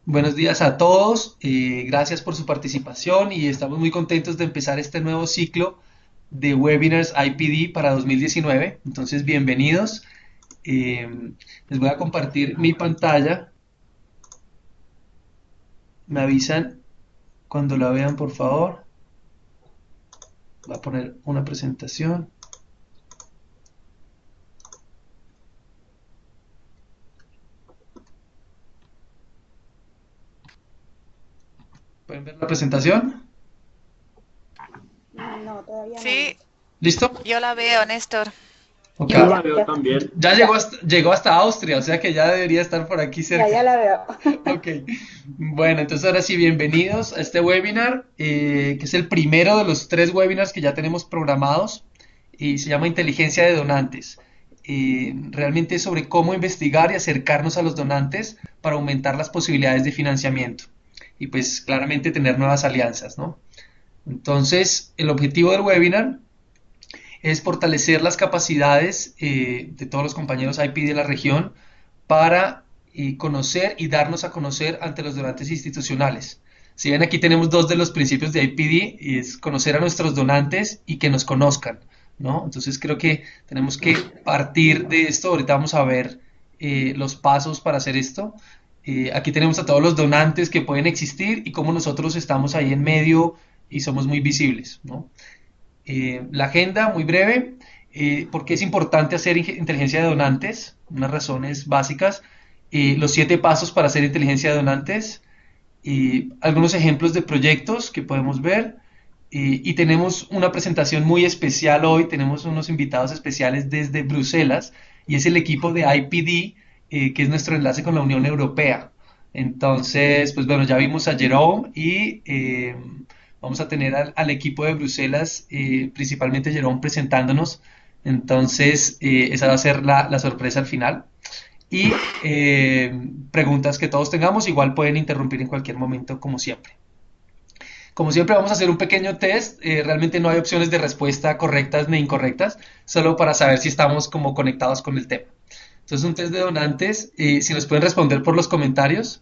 Buenos días a todos, gracias por su participación y estamos muy contentos de empezar este nuevo ciclo de webinars IPD para 2019. Entonces, bienvenidos. Eh, Les voy a compartir mi pantalla. Me avisan cuando la vean, por favor. Voy a poner una presentación. ¿Pueden ver la presentación? No, todavía no, Sí, Luis. ¿Listo? yo la veo, Néstor. Ok. Yo Ya, la veo ya, también. Ya llegó hasta Austria, o sea que ya debería estar por aquí cerca. ya la veo. Ok, bueno, entonces ahora sí, bienvenidos a este webinar, que es el primero de los tres webinars que ya tenemos programados y se llama Inteligencia de Donantes. Realmente es sobre cómo investigar y acercarnos a los donantes para aumentar las posibilidades de financiamiento y pues claramente tener nuevas alianzas, ¿no? Entonces, el objetivo del webinar es fortalecer las capacidades de todos los compañeros IP de la región para conocer y darnos a conocer ante los donantes institucionales. Si ven, aquí tenemos dos de los principios de IPD, y es conocer a nuestros donantes y que nos conozcan, ¿no? Entonces creo que tenemos que partir de esto. Ahorita vamos a ver los pasos para hacer esto. Aquí tenemos a todos los donantes que pueden existir y cómo nosotros estamos ahí en medio y somos muy visibles, ¿no? La agenda, muy breve, ¿por qué es importante hacer inteligencia de donantes? Unas razones básicas. Los 7 pasos para hacer inteligencia de donantes. Algunos ejemplos de proyectos que podemos ver. Y tenemos una presentación muy especial hoy. Tenemos unos invitados especiales desde Bruselas y es el equipo de IPD, que es nuestro enlace con la Unión Europea. Entonces, pues bueno, ya vimos a Jerome y vamos a tener al equipo de Bruselas, principalmente Jerome presentándonos. Entonces, esa va a ser la sorpresa al final. Y preguntas que todos tengamos, igual pueden interrumpir en cualquier momento, como siempre. Como siempre, vamos a hacer un pequeño test. Realmente no hay opciones de respuesta correctas ni incorrectas, solo para saber si estamos como conectados con el tema. Entonces, un test de donantes, si nos pueden responder por los comentarios.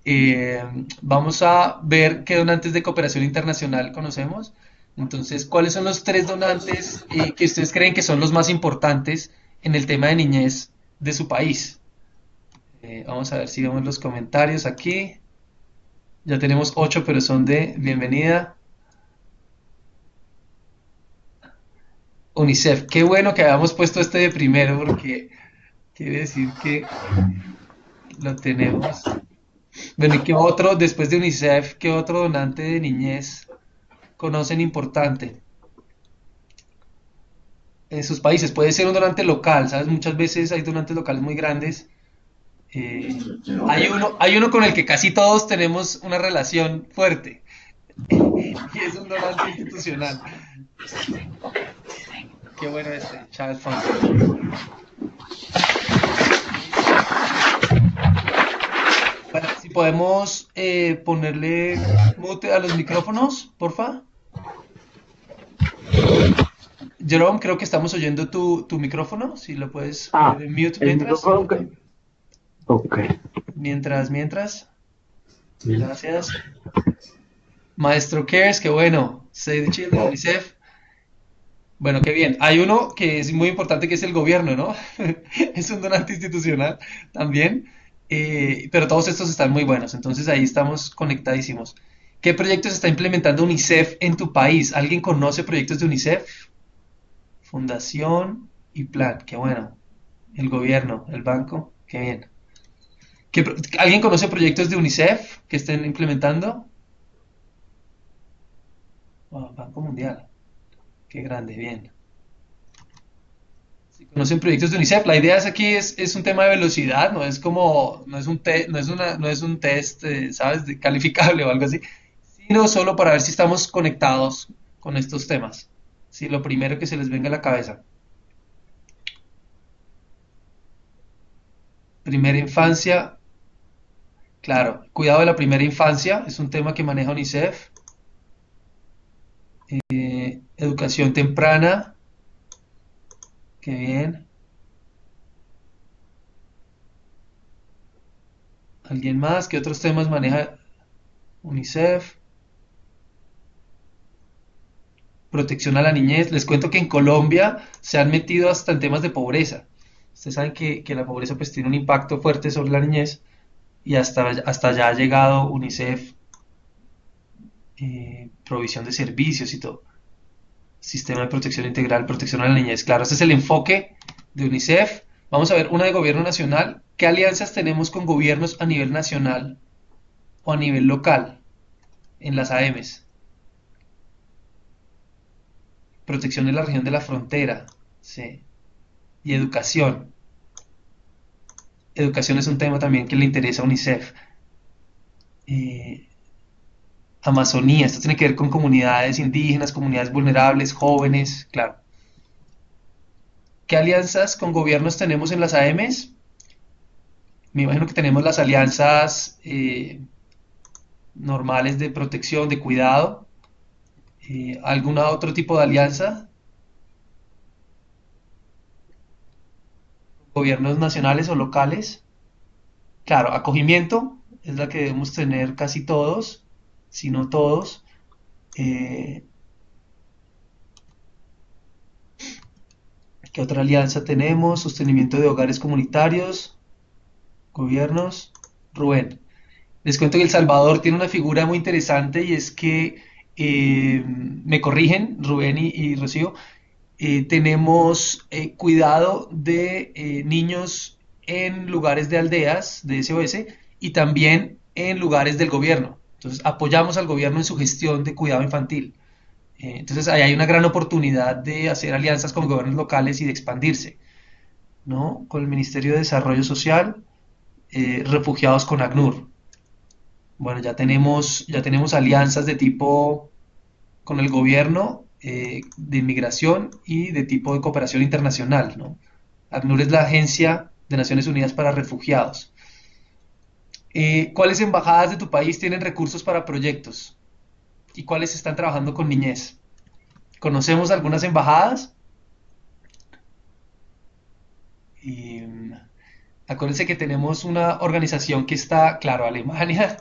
Eh, Vamos a ver qué donantes de cooperación internacional conocemos. Entonces, ¿cuáles son los tres donantes que ustedes creen que son los más importantes en el tema de niñez de su país? Vamos a ver si vemos los comentarios aquí. Ya tenemos 8, pero son de bienvenida. UNICEF. Qué bueno que hayamos puesto este de primero porque quiere decir que lo tenemos. Bueno, ¿y qué otro, después de UNICEF, qué otro donante de niñez conocen importante en sus países? Puede ser un donante local, ¿sabes? Muchas veces hay donantes locales muy grandes. Hay uno con el que casi todos tenemos una relación fuerte y es un donante institucional. Qué bueno este, Child Fund. Bueno, si podemos ponerle mute a los micrófonos, porfa. Jerome, creo que estamos oyendo tu micrófono, si lo puedes poner Ah, en mute el mientras. micrófono. Ok. Mientras. Bien. Gracias. Maestro Kers, qué bueno. Save the Children, UNICEF. Bueno, qué bien. Hay uno que es muy importante que es el gobierno, ¿no? Es un donante institucional también. Pero todos estos están muy buenos, entonces ahí estamos conectadísimos. ¿Qué proyectos está implementando UNICEF en tu país? ¿Alguien conoce proyectos de UNICEF? Fundación y plan, qué bueno. El gobierno, el banco, qué bien. ¿Alguien conoce proyectos de UNICEF que estén implementando? Wow, Banco Mundial, qué grande, bien. Si conocen proyectos de UNICEF, la idea es aquí es un tema de velocidad, no es como, no es un, no es un test, ¿sabes?, calificable o algo así, sino solo para ver si estamos conectados con estos temas. Sí, lo primero que se les venga a la cabeza. Primera infancia, claro, cuidado de la primera infancia, es un tema que maneja UNICEF. Educación temprana, qué bien. ¿Alguien más? ¿Qué otros temas maneja UNICEF? Protección a la niñez. Les cuento que en Colombia se han metido hasta en temas de pobreza. Ustedes saben que la pobreza pues tiene un impacto fuerte sobre la niñez y hasta allá ha llegado UNICEF, provisión de servicios y todo. Sistema de protección integral, protección a la niñez. Claro, ese es el enfoque de UNICEF. Vamos a ver una de gobierno nacional. ¿Qué alianzas tenemos con gobiernos a nivel nacional o a nivel local en las AMs? Protección de la región de la frontera, sí. Y educación. Educación es un tema también que le interesa a UNICEF. Eh, Amazonía, esto tiene que ver con comunidades indígenas, comunidades vulnerables, jóvenes, claro. ¿Qué alianzas con gobiernos tenemos en las AMs? Me imagino que tenemos las alianzas normales de protección, de cuidado. ¿Alguna otro tipo de alianza? ¿Gobiernos nacionales o locales? Claro, acogimiento es la que debemos tener casi todos, si no todos. Eh, ¿Qué otra alianza tenemos? Sostenimiento de hogares comunitarios, gobiernos. Rubén. Les cuento que El Salvador tiene una figura muy interesante y es que, me corrigen, Rubén y Rocío, tenemos cuidado de niños en lugares de aldeas de SOS y también en lugares del gobierno. Entonces apoyamos al gobierno en su gestión de cuidado infantil. Entonces ahí hay una gran oportunidad de hacer alianzas con gobiernos locales y de expandirse, ¿no? Con el Ministerio de Desarrollo Social, refugiados con ACNUR. Bueno, ya tenemos alianzas de tipo con el gobierno, de inmigración y de tipo de cooperación internacional, ¿no? ACNUR es la Agencia de Naciones Unidas para Refugiados. ¿Cuáles embajadas de tu país tienen recursos para proyectos? ¿Y cuáles están trabajando con niñez? ¿Conocemos algunas embajadas? Y, acuérdense que tenemos una organización que está, claro, Alemania,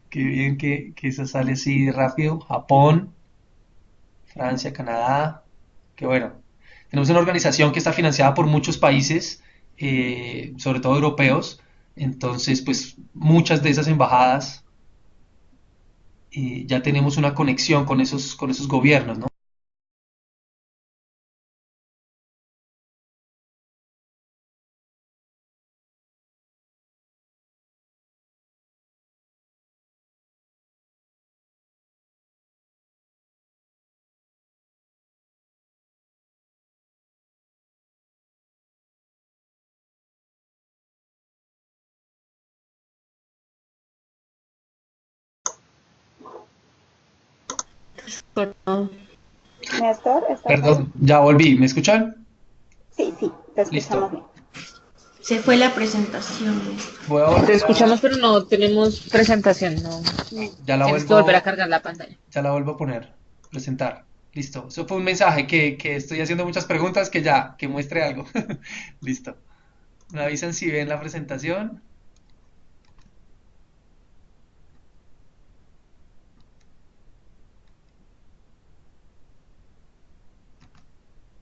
qué bien que eso sale así rápido, Japón, Francia, Canadá, que bueno, tenemos una organización que está financiada por muchos países, sobre todo europeos, entonces pues muchas de esas embajadas, ya tenemos una conexión con esos gobiernos, ¿no? Bueno, Néstor, ¿estás ahí? Perdón, ya volví, ¿me escuchan? Sí, sí, te escuchamos Listo. bien. se fue la presentación. Voy a Te volver escuchamos, a, pero no tenemos presentación, no. ya la Tienes que volver a vuelvo, cargar la pantalla. ya la vuelvo a poner, presentar. Listo. Eso fue un mensaje que estoy haciendo muchas preguntas que muestre algo. Listo. Me avisan si ven la presentación.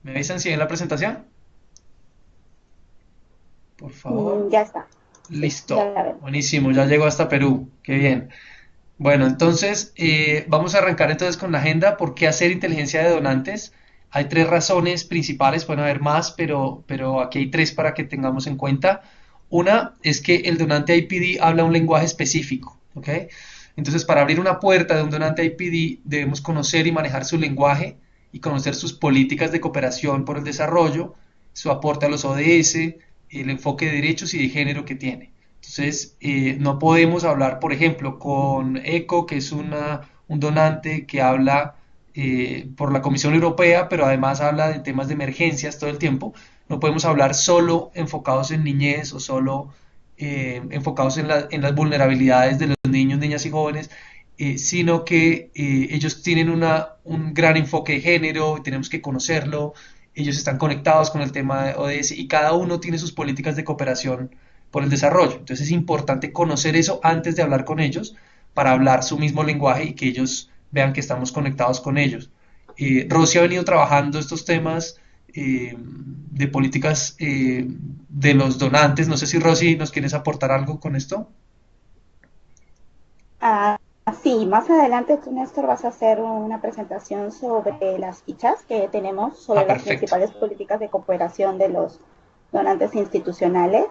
¿Me avisan si ven la presentación? Por favor. Ya está. Sí, ya Listo. la vemos. Buenísimo, ya llegó hasta Perú. Qué bien. Bueno, entonces vamos a arrancar entonces con la agenda. ¿Por qué hacer inteligencia de donantes? Hay tres razones principales, pueden haber más, pero aquí hay tres para que tengamos en cuenta. Una es que el donante IPD habla un lenguaje específico, ¿ok? Entonces, para abrir una puerta de un donante IPD debemos conocer y manejar su lenguaje y conocer sus políticas de cooperación por el desarrollo, su aporte a los ODS, el enfoque de derechos y de género que tiene. Entonces, no podemos hablar, por ejemplo, con ECO, que es un donante que habla por la Comisión Europea, pero además habla de temas de emergencias todo el tiempo. No podemos hablar solo enfocados en niñez o solo enfocados en las vulnerabilidades de los niños, niñas y jóvenes, sino que ellos tienen un gran enfoque de género, tenemos que conocerlo, ellos están conectados con el tema de ODS y cada uno tiene sus políticas de cooperación por el desarrollo. Entonces es importante conocer eso antes de hablar con ellos para hablar su mismo lenguaje y que ellos vean que estamos conectados con ellos. Rosy ha venido trabajando estos temas de políticas de los donantes. No sé si Rosy nos quieres aportar algo con esto. Ah, sí, más adelante tú, Néstor, vas a hacer una presentación sobre las fichas que tenemos sobre las Perfecto. principales políticas de cooperación de los donantes institucionales.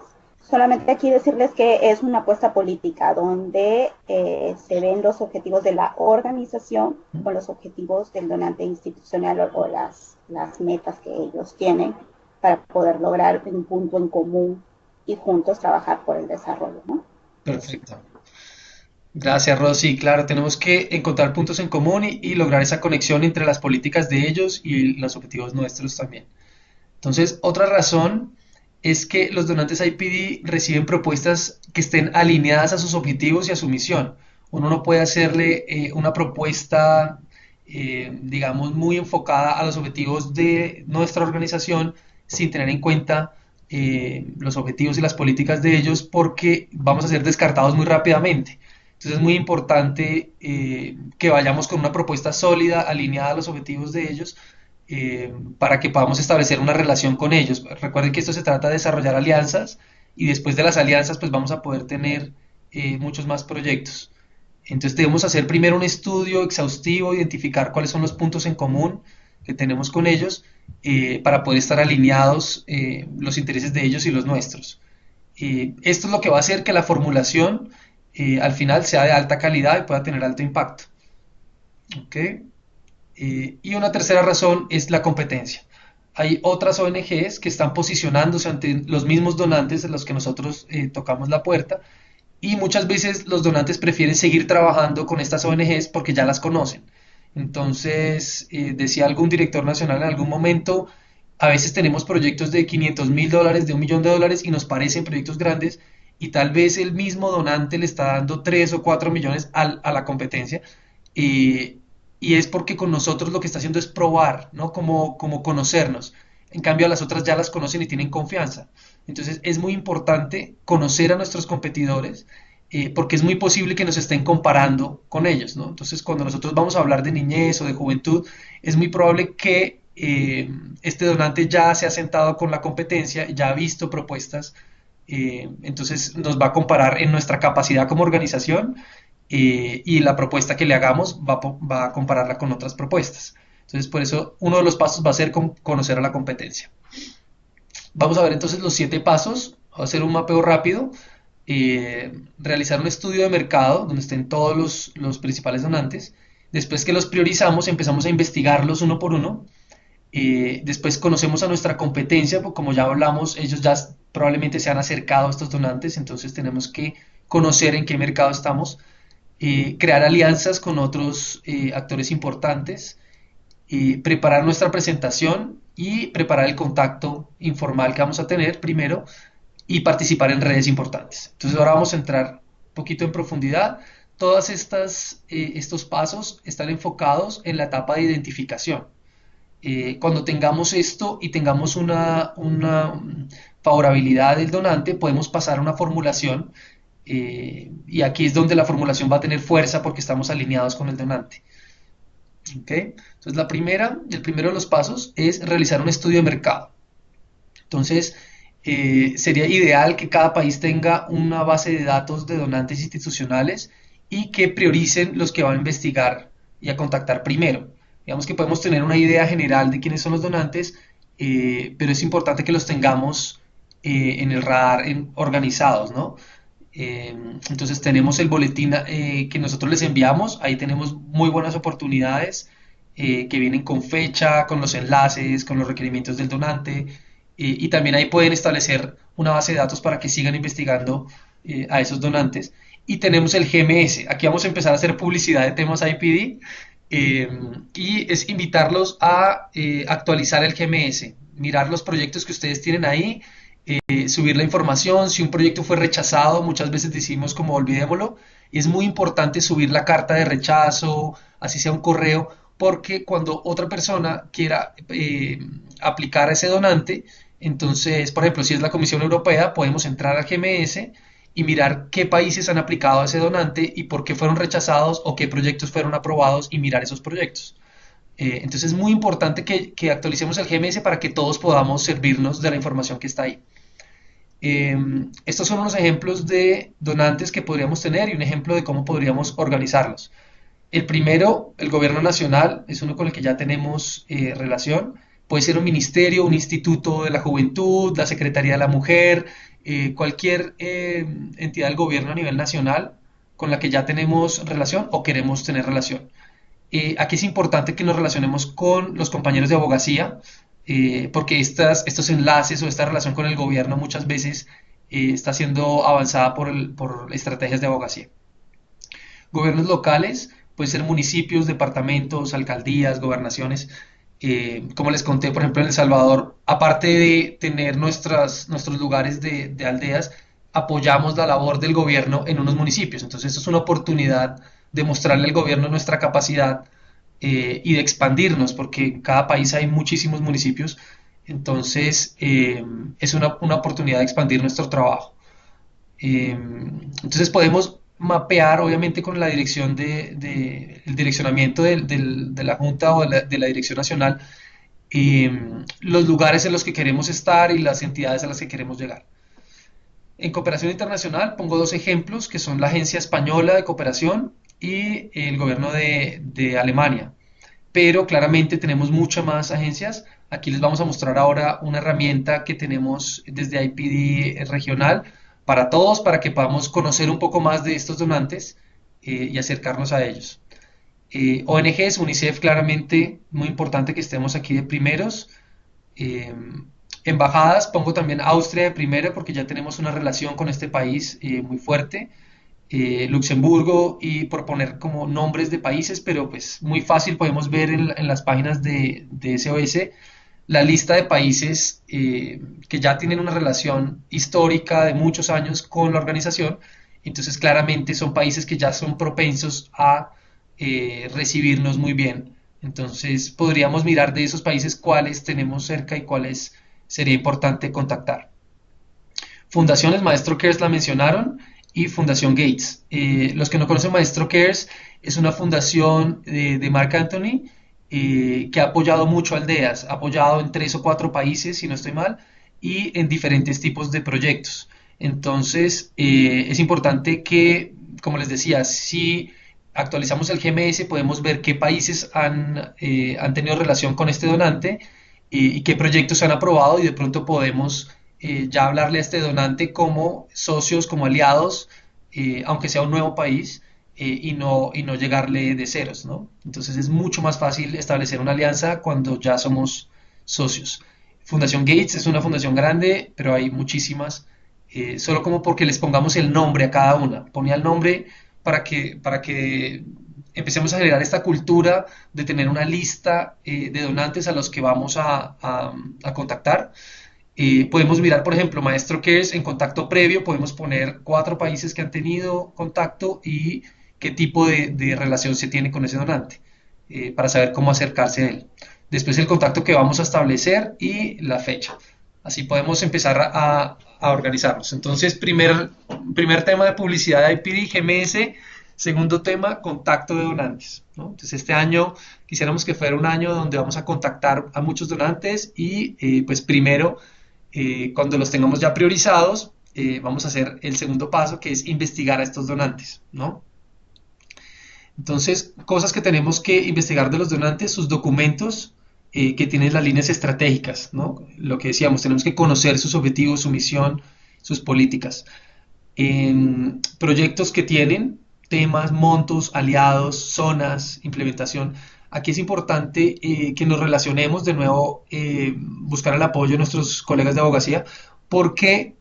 Solamente aquí decirles que es una apuesta política donde se ven los objetivos de la organización con los objetivos del donante institucional o las metas que ellos tienen para poder lograr un punto en común y juntos trabajar por el desarrollo, ¿no? Perfecto. Gracias, Rosy. Claro, tenemos que encontrar puntos en común y lograr esa conexión entre las políticas de ellos y los objetivos nuestros también. Entonces, otra razón es que los donantes IPD reciben propuestas que estén alineadas a sus objetivos y a su misión. Uno no puede hacerle una propuesta, digamos, muy enfocada a los objetivos de nuestra organización sin tener en cuenta los objetivos y las políticas de ellos porque vamos a ser descartados muy rápidamente. Entonces es muy importante que vayamos con una propuesta sólida, alineada a los objetivos de ellos, para que podamos establecer una relación con ellos. Recuerden que esto se trata de desarrollar alianzas y después de las alianzas pues vamos a poder tener muchos más proyectos. Entonces debemos hacer primero un estudio exhaustivo, identificar cuáles son los puntos en común que tenemos con ellos para poder estar alineados los intereses de ellos y los nuestros. Esto es lo que va a hacer que la formulación al final sea de alta calidad y pueda tener alto impacto. ¿Ok? Y una tercera razón es la competencia. Hay otras ONGs que están posicionándose ante los mismos donantes a los que nosotros tocamos la puerta y muchas veces los donantes prefieren seguir trabajando con estas ONGs porque ya las conocen. Entonces, decía algún director nacional en algún momento, a veces tenemos proyectos de $500,000, de $1,000,000 y nos parecen proyectos grandes y tal vez el mismo donante le está dando 3 o 4 millones a la competencia. eh, y es porque con nosotros lo que está haciendo es probar, ¿no? Como conocernos. En cambio, a las otras ya las conocen y tienen confianza. Entonces, es muy importante conocer a nuestros competidores porque es muy posible que nos estén comparando con ellos, ¿no? Entonces, cuando nosotros vamos a hablar de niñez o de juventud, es muy probable que este donante ya se ha sentado con la competencia, ya ha visto propuestas, entonces nos va a comparar en nuestra capacidad como organización y la propuesta que le hagamos va a compararla con otras propuestas. Entonces, por eso uno de los pasos va a ser conocer a la competencia. Vamos a ver entonces los 7 pasos. Voy a hacer un mapeo rápido. Realizar un estudio de mercado donde estén todos los principales donantes. Después que los priorizamos, empezamos a investigarlos uno por uno. Después conocemos a nuestra competencia, porque como ya hablamos, ellos ya probablemente se han acercado a estos donantes, entonces tenemos que conocer en qué mercado estamos. Crear alianzas con otros actores importantes, preparar nuestra presentación y preparar el contacto informal que vamos a tener primero y participar en redes importantes. Entonces ahora vamos a entrar un poquito en profundidad. Todos estos pasos están enfocados en la etapa de identificación. Cuando tengamos esto y tengamos una favorabilidad del donante, podemos pasar a una formulación y aquí es donde la formulación va a tener fuerza porque estamos alineados con el donante. ¿Okay? Entonces el primero de los pasos es realizar un estudio de mercado. Entonces sería ideal que cada país tenga una base de datos de donantes institucionales y que prioricen los que van a investigar y a contactar primero. Digamos que podemos tener una idea general de quiénes son los donantes, pero es importante que los tengamos en el radar organizados, ¿no? Entonces tenemos el boletín que nosotros les enviamos, ahí tenemos muy buenas oportunidades que vienen con fecha, con los enlaces, con los requerimientos del donante y también ahí pueden establecer una base de datos para que sigan investigando a esos donantes. Y tenemos el GMS, aquí vamos a empezar a hacer publicidad de temas IPD y es invitarlos a actualizar el GMS, mirar los proyectos que ustedes tienen ahí, subir la información. Si un proyecto fue rechazado, muchas veces decimos como olvidémoslo, y es muy importante subir la carta de rechazo, así sea un correo, porque cuando otra persona quiera aplicar a ese donante, Entonces, por ejemplo, si es la Comisión Europea, podemos entrar al GMS y mirar qué países han aplicado a ese donante y por qué fueron rechazados o qué proyectos fueron aprobados y mirar esos proyectos. Entonces es muy importante que actualicemos el GMS para que todos podamos servirnos de la información que está ahí. Estos son unos ejemplos de donantes que podríamos tener y un ejemplo de cómo podríamos organizarlos. El primero, el gobierno nacional, es uno con el que ya tenemos relación. Puede ser un ministerio, un instituto de la juventud, la Secretaría de la Mujer, cualquier entidad del gobierno a nivel nacional con la que ya tenemos relación o queremos tener relación. Aquí es importante que nos relacionemos con los compañeros de abogacía, porque estos enlaces o esta relación con el gobierno muchas veces está siendo avanzada por estrategias de abogacía. Gobiernos locales, pueden ser municipios, departamentos, alcaldías, gobernaciones. Como les conté, por ejemplo, en El Salvador, aparte de tener nuestros lugares de aldeas, apoyamos la labor del gobierno en unos municipios. Entonces, esto es una oportunidad de mostrarle al gobierno nuestra capacidad y de expandirnos, porque en cada país hay muchísimos municipios. Entonces, es una oportunidad de expandir nuestro trabajo. Entonces podemos mapear, obviamente, con la dirección el direccionamiento de la Junta o de la Dirección Nacional, los lugares en los que queremos estar y las entidades a las que queremos llegar. En cooperación internacional pongo dos ejemplos que son la Agencia Española de Cooperación y el gobierno de Alemania. Pero claramente tenemos muchas más agencias. Aquí les vamos a mostrar ahora una herramienta que tenemos desde IPD regional para todos, para que podamos conocer un poco más de estos donantes y acercarnos a ellos. ONGs, UNICEF, claramente muy importante que estemos aquí de primeros. Embajadas, pongo también Austria de primera porque ya tenemos una relación con este país muy fuerte. Luxemburgo, y por poner como nombres de países, pero pues muy fácil podemos ver en las páginas de SOS la lista de países que ya tienen una relación histórica de muchos años con la organización. Entonces claramente son países que ya son propensos a recibirnos muy bien. Entonces podríamos mirar de esos países cuáles tenemos cerca y cuáles sería importante contactar. Fundaciones, Maestro Cares la mencionaron, y Fundación Gates. Los que no conocen Maestro Cares es una fundación de Marc Anthony que ha apoyado mucho aldeas, ha apoyado en 3 o 4 países, si no estoy mal, y en diferentes tipos de proyectos. Entonces, es importante que, como les decía, si actualizamos el GMS, podemos ver qué países han tenido relación con este donante y qué proyectos han aprobado, y de pronto podemos ya hablarle a este donante como socios, como aliados, aunque sea un nuevo país, y no llegarle de ceros, ¿no? Entonces es mucho más fácil establecer una alianza cuando ya somos socios. Fundación Gates es una fundación grande, pero hay muchísimas, solo como porque les pongamos el nombre a cada una. Ponía el nombre para que empecemos a generar esta cultura de tener una lista de donantes a los que vamos a contactar. Podemos mirar, por ejemplo, Maestro Cares en contacto previo, podemos poner 4 países que han tenido contacto y qué tipo de relación se tiene con ese donante, para saber cómo acercarse a él. Después el contacto que vamos a establecer y la fecha. Así podemos empezar a organizarnos. Entonces, primer tema de publicidad de IPD, GMS. Segundo tema, contacto de donantes, ¿no? Entonces este año quisiéramos que fuera un año donde vamos a contactar a muchos donantes y pues primero, cuando los tengamos ya priorizados, vamos a hacer el segundo paso, que es investigar a estos donantes, ¿no? Entonces, cosas que tenemos que investigar de los donantes, sus documentos que tienen las líneas estratégicas, ¿no? Lo que decíamos, tenemos que conocer sus objetivos, su misión, sus políticas. Proyectos que tienen, temas, montos, aliados, zonas, implementación. Aquí es importante que nos relacionemos de nuevo, buscar el apoyo de nuestros colegas de abogacía, porque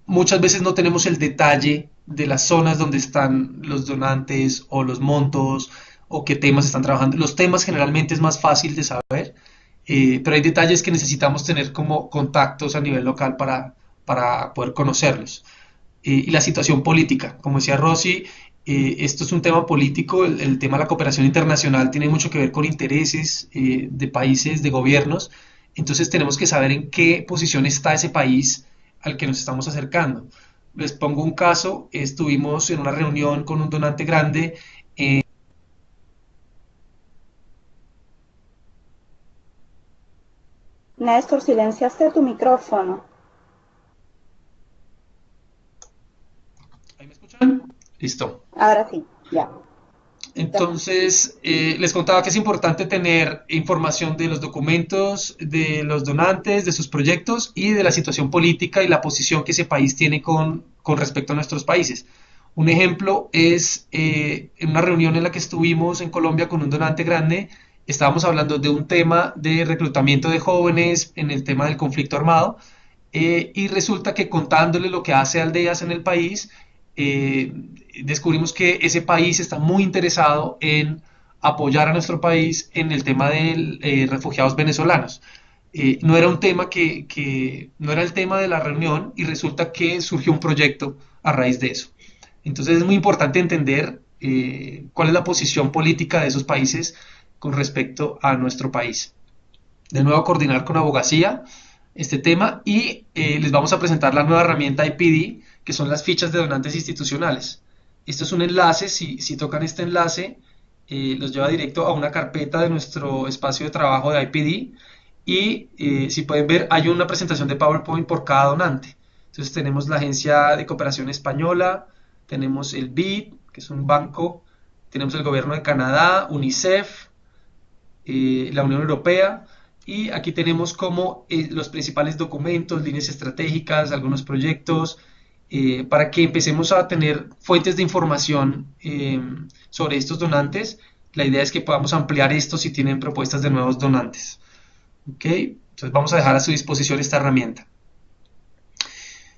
muchas veces no tenemos el detalle de las zonas donde están los donantes o los montos o qué temas están trabajando. Los temas generalmente es más fácil de saber, pero hay detalles que necesitamos tener como contactos a nivel local para poder conocerlos. Y la situación política, como decía Rosy, esto es un tema político, el tema de la cooperación internacional tiene mucho que ver con intereses de países, de gobiernos, Entonces tenemos que saber en qué posición está ese país al que nos estamos acercando. Les pongo un caso, estuvimos en una reunión con un donante grande. Néstor, silenciaste tu micrófono. ¿Ahí me escuchan? Listo. Ahora sí, ya. Entonces, les contaba que es importante tener información de los documentos, de los donantes, de sus proyectos y de la situación política y la posición que ese país tiene con respecto a nuestros países. Un ejemplo es en una reunión en la que estuvimos en Colombia con un donante grande, estábamos hablando de un tema de reclutamiento de jóvenes en el tema del conflicto armado, y resulta que contándole lo que hace Aldeas en el país, eh, descubrimos que ese país está muy interesado en apoyar a nuestro país en el tema de refugiados venezolanos. No era un tema no era el tema de la reunión y resulta que surgió un proyecto a raíz de eso. Entonces es muy importante entender cuál es la posición política de esos países con respecto a nuestro país. De nuevo, coordinar con abogacía este tema y les vamos a presentar la nueva herramienta IPD, que son las fichas de donantes institucionales. Esto es un enlace, si tocan este enlace, los lleva directo a una carpeta de nuestro espacio de trabajo de IPD y si pueden ver hay una presentación de PowerPoint por cada donante. Entonces tenemos la Agencia de Cooperación Española, tenemos el BID, que es un banco, tenemos el Gobierno de Canadá, UNICEF, la Unión Europea, y aquí tenemos como los principales documentos, líneas estratégicas, algunos proyectos, para que empecemos a tener fuentes de información sobre estos donantes. La idea es que podamos ampliar esto si tienen propuestas de nuevos donantes. ¿Ok? Entonces vamos a dejar a su disposición esta herramienta.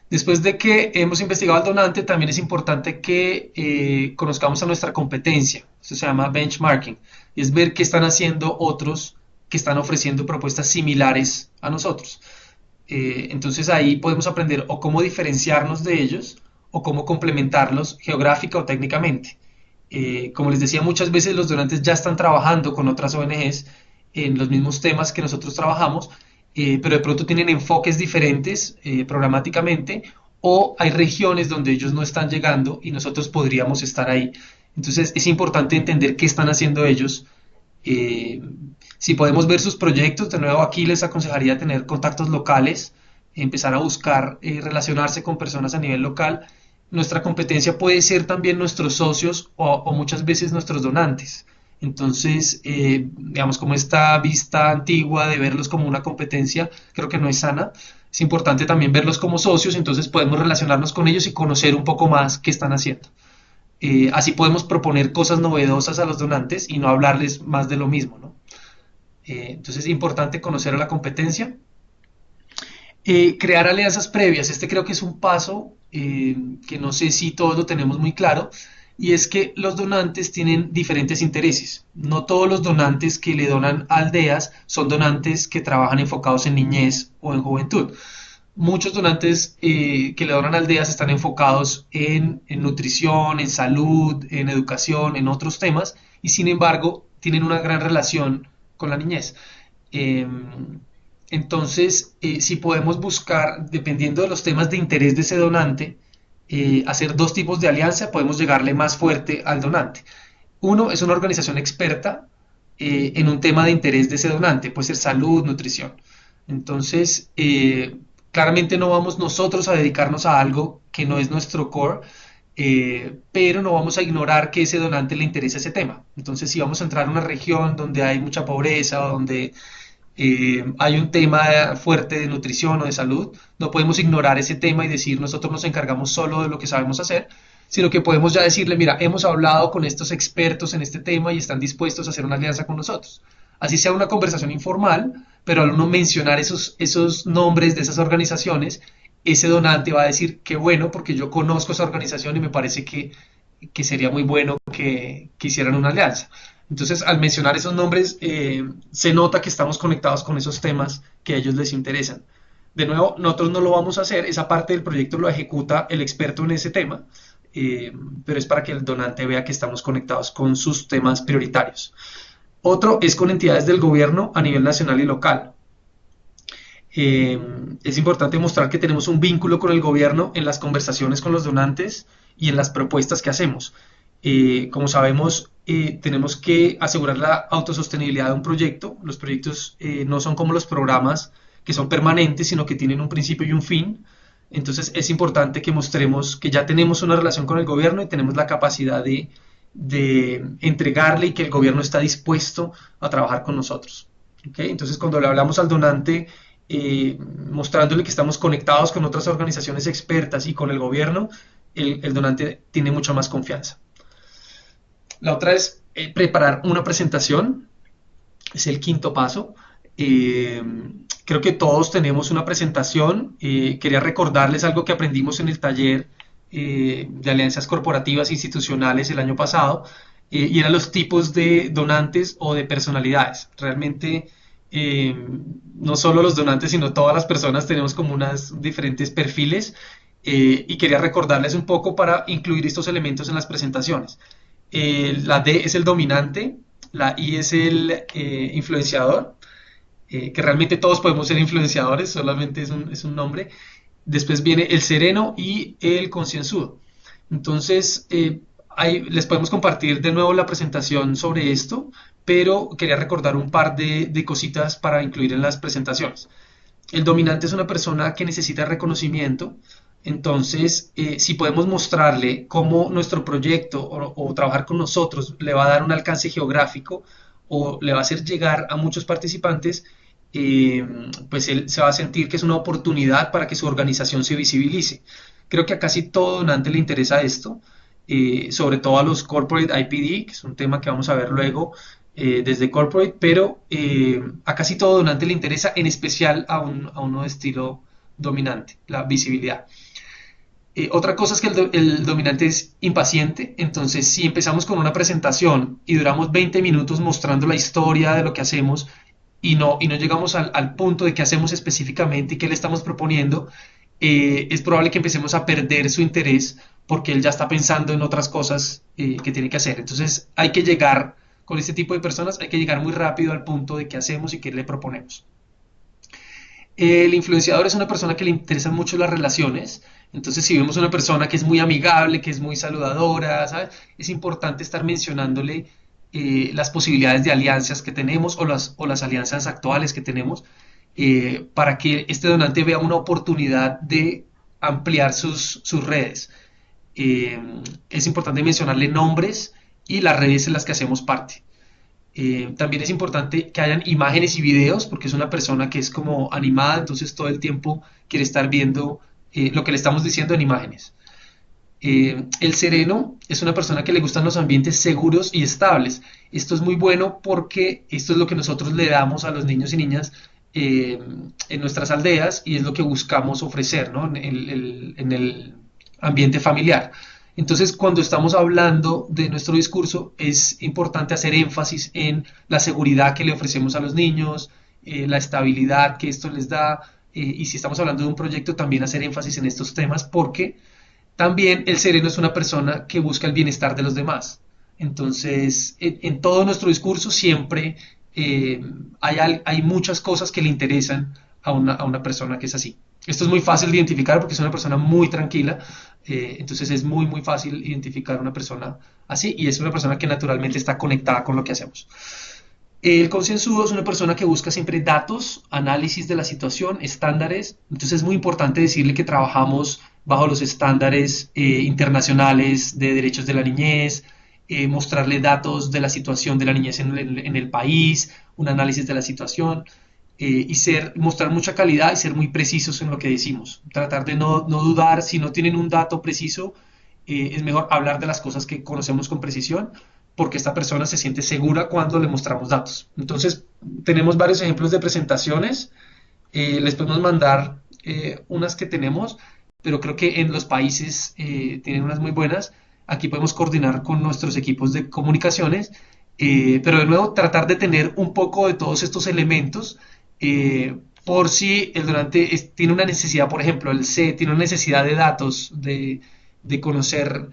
Después de que hemos investigado al donante, también es importante que conozcamos a nuestra competencia. Esto se llama benchmarking, y es ver qué están haciendo otros que están ofreciendo propuestas similares a nosotros. Entonces ahí podemos aprender o cómo diferenciarnos de ellos o cómo complementarlos geográfica o técnicamente. Como les decía, muchas veces los donantes ya están trabajando con otras ONGs en los mismos temas que nosotros trabajamos, pero de pronto tienen enfoques diferentes programáticamente, o hay regiones donde ellos no están llegando y nosotros podríamos estar ahí. Entonces es importante entender qué están haciendo ellos. Si podemos ver sus proyectos, de nuevo aquí les aconsejaría tener contactos locales, empezar a buscar relacionarse con personas a nivel local. Nuestra competencia puede ser también nuestros socios o muchas veces nuestros donantes. Entonces, digamos, como esta vista antigua de verlos como una competencia, creo que no es sana. Es importante también verlos como socios, entonces podemos relacionarnos con ellos y conocer un poco más qué están haciendo. Así podemos proponer cosas novedosas a los donantes y no hablarles más de lo mismo, ¿no? Entonces es importante conocer a la competencia. Crear alianzas previas, este creo que es un paso que no sé si todos lo tenemos muy claro, y es que los donantes tienen diferentes intereses. No todos los donantes que le donan a aldeas son donantes que trabajan enfocados en niñez o en juventud. Muchos donantes que le donan a aldeas están enfocados en nutrición, en salud, en educación, en otros temas, y sin embargo tienen una gran relación con la niñez. Entonces, si podemos buscar, dependiendo de los temas de interés de ese donante, hacer dos tipos de alianza, podemos llegarle más fuerte al donante. Uno es una organización experta en un tema de interés de ese donante, puede ser salud, nutrición. Entonces, claramente no vamos nosotros a dedicarnos a algo que no es nuestro core, pero no vamos a ignorar que ese donante le interesa ese tema. Entonces, si vamos a entrar a una región donde hay mucha pobreza, donde hay un tema fuerte de nutrición o de salud, no podemos ignorar ese tema y decir nosotros nos encargamos solo de lo que sabemos hacer, sino que podemos ya decirle, mira, hemos hablado con estos expertos en este tema y están dispuestos a hacer una alianza con nosotros. Así sea una conversación informal, pero al uno mencionar esos nombres de esas organizaciones, ese donante va a decir que bueno, porque yo conozco esa organización y me parece que sería muy bueno que hicieran una alianza. Entonces, al mencionar esos nombres, se nota que estamos conectados con esos temas que a ellos les interesan. De nuevo, nosotros no lo vamos a hacer, esa parte del proyecto lo ejecuta el experto en ese tema, pero es para que el donante vea que estamos conectados con sus temas prioritarios. Otro es con entidades del gobierno a nivel nacional y local. Eh, es importante mostrar que tenemos un vínculo con el gobierno en las conversaciones con los donantes y en las propuestas que hacemos. Como sabemos, tenemos que asegurar la autosostenibilidad de un proyecto. Los proyectos no son como los programas que son permanentes, sino que tienen un principio y un fin. Entonces es importante que mostremos que ya tenemos una relación con el gobierno y tenemos la capacidad de entregarle y que el gobierno está dispuesto a trabajar con nosotros. ¿Okay? Entonces cuando le hablamos al donante, mostrándole que estamos conectados con otras organizaciones expertas y con el gobierno, el donante tiene mucha más confianza. La otra es preparar una presentación, es el quinto paso. Eh, Creo que todos tenemos una presentación. Quería recordarles algo que aprendimos en el taller de alianzas corporativas e institucionales el año pasado, y eran los tipos de donantes o de personalidades. Realmente no solo los donantes, sino todas las personas tenemos como unos diferentes perfiles, y quería recordarles un poco para incluir estos elementos en las presentaciones. La D es el dominante, la I es el influenciador, que realmente todos podemos ser influenciadores, solamente es un nombre. Después viene el sereno y el concienzudo. Entonces, les podemos compartir de nuevo la presentación sobre esto, pero quería recordar un par de cositas para incluir en las presentaciones. El dominante es una persona que necesita reconocimiento. Entonces, si podemos mostrarle cómo nuestro proyecto o trabajar con nosotros le va a dar un alcance geográfico o le va a hacer llegar a muchos participantes, pues él se va a sentir que es una oportunidad para que su organización se visibilice. Creo que a casi todo donante le interesa esto, sobre todo a los Corporate IPD, que es un tema que vamos a ver luego desde Corporate, pero a casi todo donante le interesa, en especial a uno de estilo dominante, la visibilidad. Otra cosa es que el dominante es impaciente. Entonces si empezamos con una presentación y duramos 20 minutos mostrando la historia de lo que hacemos y no llegamos al punto de qué hacemos específicamente y qué le estamos proponiendo, es probable que empecemos a perder su interés porque él ya está pensando en otras cosas que tiene que hacer. Entonces hay que llegar, con este tipo de personas, hay que llegar muy rápido al punto de qué hacemos y qué le proponemos. El influenciador es una persona que le interesan mucho las relaciones. Entonces, si vemos una persona que es muy amigable, que es muy saludadora, ¿sabes? Es importante estar mencionándole las posibilidades de alianzas que tenemos o las alianzas actuales que tenemos, para que este donante vea una oportunidad de ampliar sus redes. Eh, es importante mencionarle nombres y las redes en las que hacemos parte. También es importante que hayan imágenes y videos, porque es una persona que es como animada, entonces todo el tiempo quiere estar viendo lo que le estamos diciendo en imágenes. El sereno es una persona que le gustan los ambientes seguros y estables. Esto es muy bueno porque esto es lo que nosotros le damos a los niños y niñas en nuestras aldeas, y es lo que buscamos ofrecer, ¿no? En el ambiente familiar. Entonces, cuando estamos hablando de nuestro discurso, es importante hacer énfasis en la seguridad que le ofrecemos a los niños, la estabilidad que esto les da, y si estamos hablando de un proyecto, también hacer énfasis en estos temas, porque también el sereno es una persona que busca el bienestar de los demás. Entonces, en todo nuestro discurso siempre hay muchas cosas que le interesan a una persona que es así. Esto es muy fácil de identificar porque es una persona muy tranquila, entonces es muy, muy fácil identificar una persona así, y es una persona que naturalmente está conectada con lo que hacemos. El concienzudo es una persona que busca siempre datos, análisis de la situación, estándares. Entonces es muy importante decirle que trabajamos bajo los estándares internacionales de derechos de la niñez, mostrarle datos de la situación de la niñez en el país, un análisis de la situación, y mostrar mucha calidad y ser muy precisos en lo que decimos. Tratar de no dudar. Si no tienen un dato preciso, es mejor hablar de las cosas que conocemos con precisión, porque esta persona se siente segura cuando le mostramos datos. Entonces, tenemos varios ejemplos de presentaciones. Les podemos mandar unas que tenemos, pero creo que en los países tienen unas muy buenas. Aquí podemos coordinar con nuestros equipos de comunicaciones, pero de nuevo tratar de tener un poco de todos estos elementos, por si el donante tiene una necesidad. Por ejemplo, el C tiene una necesidad de datos, de conocer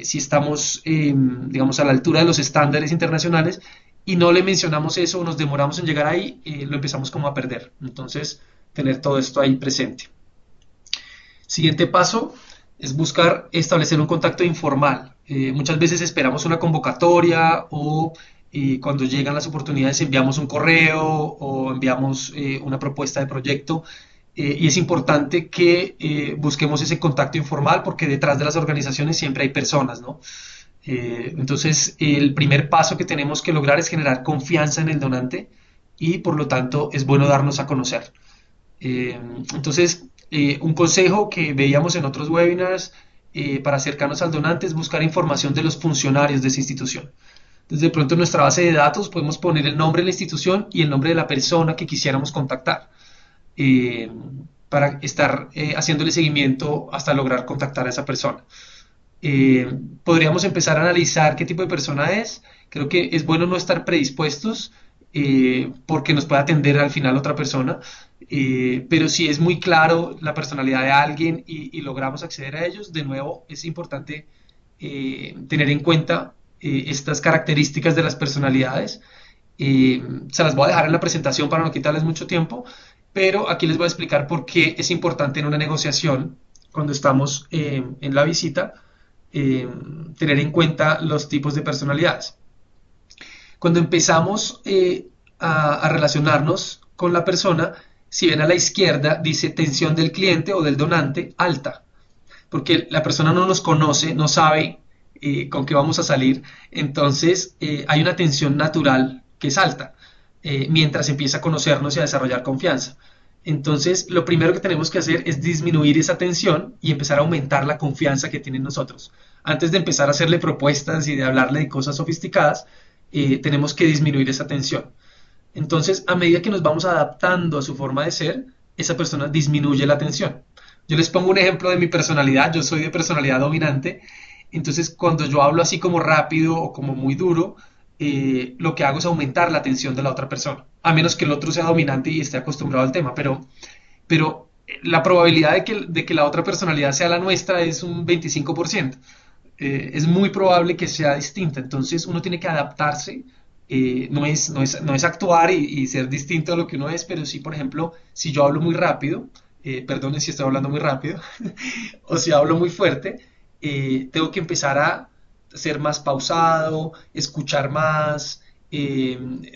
si estamos, digamos, a la altura de los estándares internacionales, y no le mencionamos eso o nos demoramos en llegar ahí, lo empezamos como a perder. Entonces, tener todo esto ahí presente. Siguiente paso es buscar establecer un contacto informal. Muchas veces esperamos una convocatoria o cuando llegan las oportunidades enviamos un correo o enviamos una propuesta de proyecto. Y es importante que busquemos ese contacto informal porque detrás de las organizaciones siempre hay personas, ¿no? Entonces, el primer paso que tenemos que lograr es generar confianza en el donante y por lo tanto es bueno darnos a conocer. Entonces, un consejo que veíamos en otros webinars para acercarnos al donante es buscar información de los funcionarios de esa institución. Entonces, de pronto en nuestra base de datos podemos poner el nombre de la institución y el nombre de la persona que quisiéramos contactar para estar haciéndole seguimiento hasta lograr contactar a esa persona. Podríamos empezar a analizar qué tipo de persona es. Creo que es bueno no estar predispuestos porque nos puede atender al final otra persona, pero si es muy claro la personalidad de alguien y logramos acceder a ellos, de nuevo es importante tener en cuenta estas características de las personalidades. Se las voy a dejar en la presentación para no quitarles mucho tiempo, pero aquí les voy a explicar por qué es importante en una negociación, cuando estamos en la visita, tener en cuenta los tipos de personalidades. Cuando empezamos a relacionarnos con la persona, si ven a la izquierda, dice tensión del cliente o del donante alta, porque la persona no nos conoce, no sabe con qué vamos a salir, entonces hay una tensión natural que es alta, mientras empieza a conocernos y a desarrollar confianza. Entonces, lo primero que tenemos que hacer es disminuir esa tensión y empezar a aumentar la confianza que tiene en nosotros. Antes de empezar a hacerle propuestas y de hablarle de cosas sofisticadas, tenemos que disminuir esa tensión. Entonces, a medida que nos vamos adaptando a su forma de ser, esa persona disminuye la tensión. Yo les pongo un ejemplo de mi personalidad. Yo soy de personalidad dominante. Entonces, cuando yo hablo así como rápido o como muy duro, lo que hago es aumentar la tensión de la otra persona, a menos que el otro sea dominante y esté acostumbrado al tema, pero la probabilidad de que la otra personalidad sea la nuestra es un 25%. Es muy probable que sea distinta, entonces uno tiene que adaptarse. No es actuar y ser distinto a lo que uno es, pero sí, por ejemplo, si yo hablo muy rápido, perdonen si estoy hablando muy rápido, o si hablo muy fuerte, tengo que empezar a ser más pausado, escuchar más,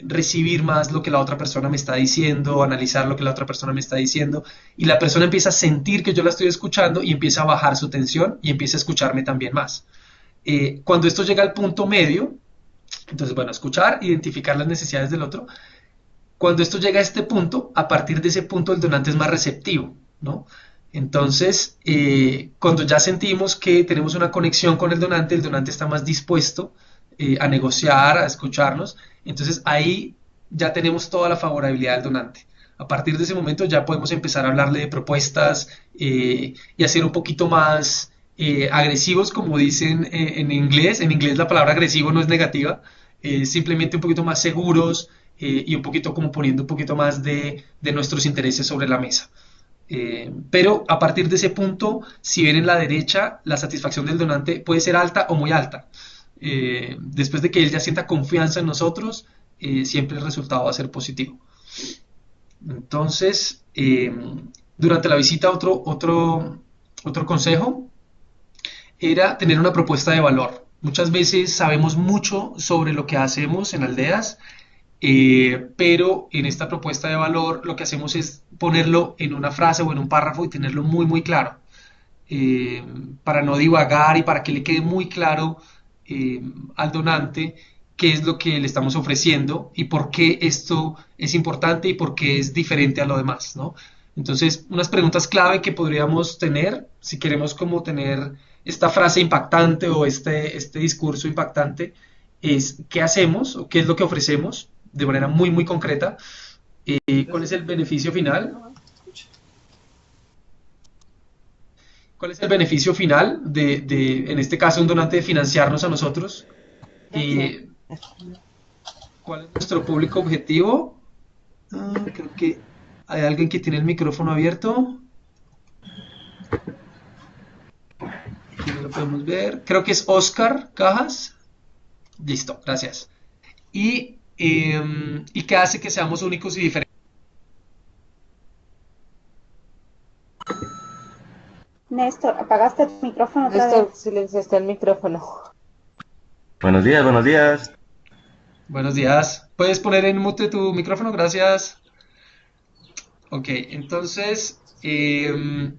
recibir más lo que la otra persona me está diciendo, analizar lo que la otra persona me está diciendo, y la persona empieza a sentir que yo la estoy escuchando y empieza a bajar su tensión y empieza a escucharme también más. Cuando esto llega al punto medio, entonces, bueno, escuchar, identificar las necesidades del otro. Cuando esto llega a este punto, a partir de ese punto el donante es más receptivo, ¿no? Entonces, cuando ya sentimos que tenemos una conexión con el donante está más dispuesto a negociar, a escucharnos. Entonces, ahí ya tenemos toda la favorabilidad del donante. A partir de ese momento ya podemos empezar a hablarle de propuestas y hacer un poquito más agresivos, como dicen en inglés. En inglés la palabra agresivo no es negativa, simplemente un poquito más seguros y un poquito como poniendo un poquito más de nuestros intereses sobre la mesa. Pero a partir de ese punto, si ven en la derecha, la satisfacción del donante puede ser alta o muy alta. Después de que él ya sienta confianza en nosotros, siempre el resultado va a ser positivo. Entonces, durante la visita, otro consejo era tener una propuesta de valor. Muchas veces sabemos mucho sobre lo que hacemos en aldeas, pero en esta propuesta de valor lo que hacemos es ponerlo en una frase o en un párrafo y tenerlo muy muy claro, para no divagar y para que le quede muy claro al donante qué es lo que le estamos ofreciendo y por qué esto es importante y por qué es diferente a lo demás, ¿no? Entonces, unas preguntas clave que podríamos tener si queremos como tener esta frase impactante o este discurso impactante es qué hacemos o qué es lo que ofrecemos de manera muy muy concreta, cuál es el beneficio final, cuál es el beneficio final en este caso un donante de financiarnos a nosotros, cuál es nuestro público objetivo. Creo que hay alguien que tiene el micrófono abierto. Aquí no lo podemos ver. Creo que es Oscar Cajas. Listo, gracias. Y qué hace que seamos únicos y diferentes. Néstor, apagaste tu micrófono otra Néstor, vez. silenciaste el micrófono. Buenos días, buenos días. Buenos días. ¿Puedes poner en mute tu micrófono? Gracias. Ok, entonces, les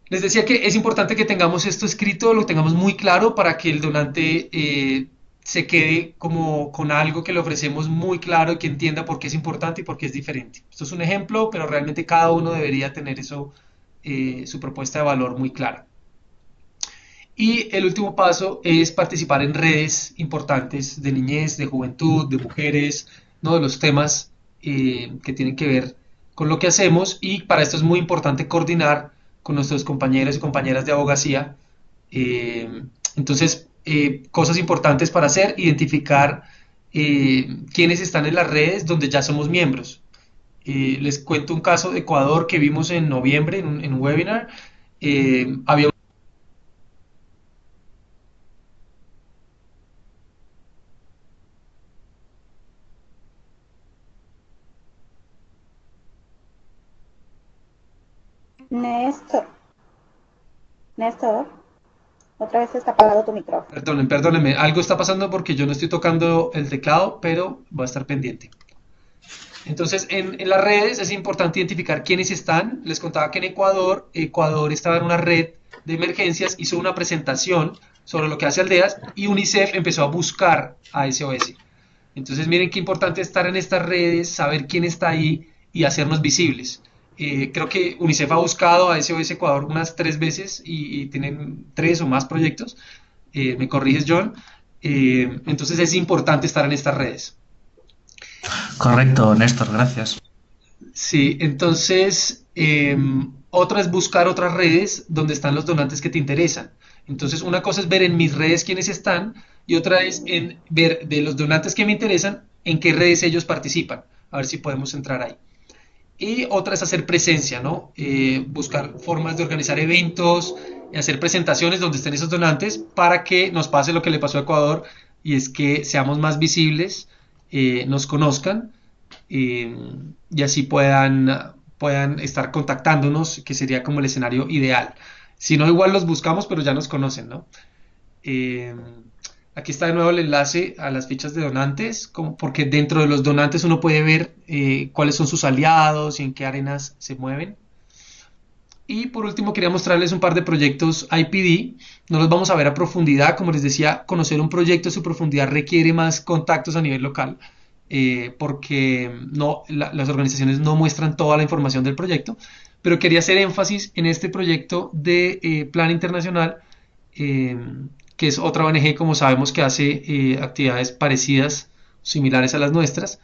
decía que es importante que tengamos esto escrito, lo tengamos muy claro para que el donante se quede como con algo que le ofrecemos muy claro y que entienda por qué es importante y por qué es diferente. Esto es un ejemplo, pero realmente cada uno debería tener eso, su propuesta de valor muy clara. Y el último paso es participar en redes importantes de niñez, de juventud, de mujeres, ¿no? De los temas que tienen que ver con lo que hacemos, y para esto es muy importante coordinar con nuestros compañeros y compañeras de abogacía. Entonces, cosas importantes para hacer: identificar quiénes están en las redes donde ya somos miembros. Les cuento un caso de Ecuador que vimos en noviembre en un webinar. Había Néstor, Néstor, otra vez está apagado tu micrófono. Perdónenme, algo está pasando porque yo no estoy tocando el teclado, pero voy a estar pendiente. Entonces, en las redes es importante identificar quiénes están. Les contaba que en Ecuador estaba en una red de emergencias, hizo una presentación sobre lo que hace Aldeas y UNICEF empezó a buscar a SOS. Entonces, miren qué importante estar en estas redes, saber quién está ahí y hacernos visibles. Creo que UNICEF ha buscado a SOS Ecuador unas 3 veces y tienen 3 o más proyectos. Me corriges, John. Entonces es importante estar en estas redes. Correcto, Néstor, gracias. Sí, entonces otra es buscar otras redes donde están los donantes que te interesan. Entonces una cosa es ver en mis redes quiénes están y otra es en ver de los donantes que me interesan en qué redes ellos participan. A ver si podemos entrar ahí. Y otra es hacer presencia, ¿no? Buscar formas de organizar eventos, hacer presentaciones donde estén esos donantes para que nos pase lo que le pasó a Ecuador, y es que seamos más visibles, nos conozcan, y así puedan estar contactándonos, que sería como el escenario ideal. Si no, igual los buscamos, pero ya nos conocen, ¿no? Eh, Aquí está de nuevo el enlace a las fichas de donantes, porque dentro de los donantes uno puede ver cuáles son sus aliados y en qué arenas se mueven. Y por último quería mostrarles un par de proyectos IPD. No los vamos a ver a profundidad, como les decía, conocer un proyecto a su profundidad requiere más contactos a nivel local, porque las organizaciones no muestran toda la información del proyecto, pero quería hacer énfasis en este proyecto de Plan Internacional, que es otra ONG, como sabemos, que hace actividades parecidas, similares a las nuestras.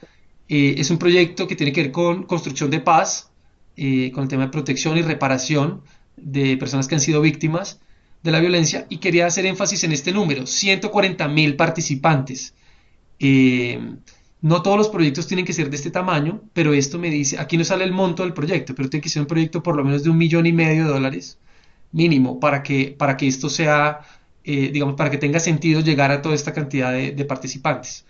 Es un proyecto que tiene que ver con construcción de paz, con el tema de protección y reparación de personas que han sido víctimas de la violencia, y quería hacer énfasis en este número: 140.000 participantes. No todos los proyectos tienen que ser de este tamaño, pero esto me dice, aquí no sale el monto del proyecto, pero tiene que ser un proyecto por lo menos de $1,500,000 mínimo para que esto sea, digamos, para que tenga sentido llegar a toda esta cantidad de participantes.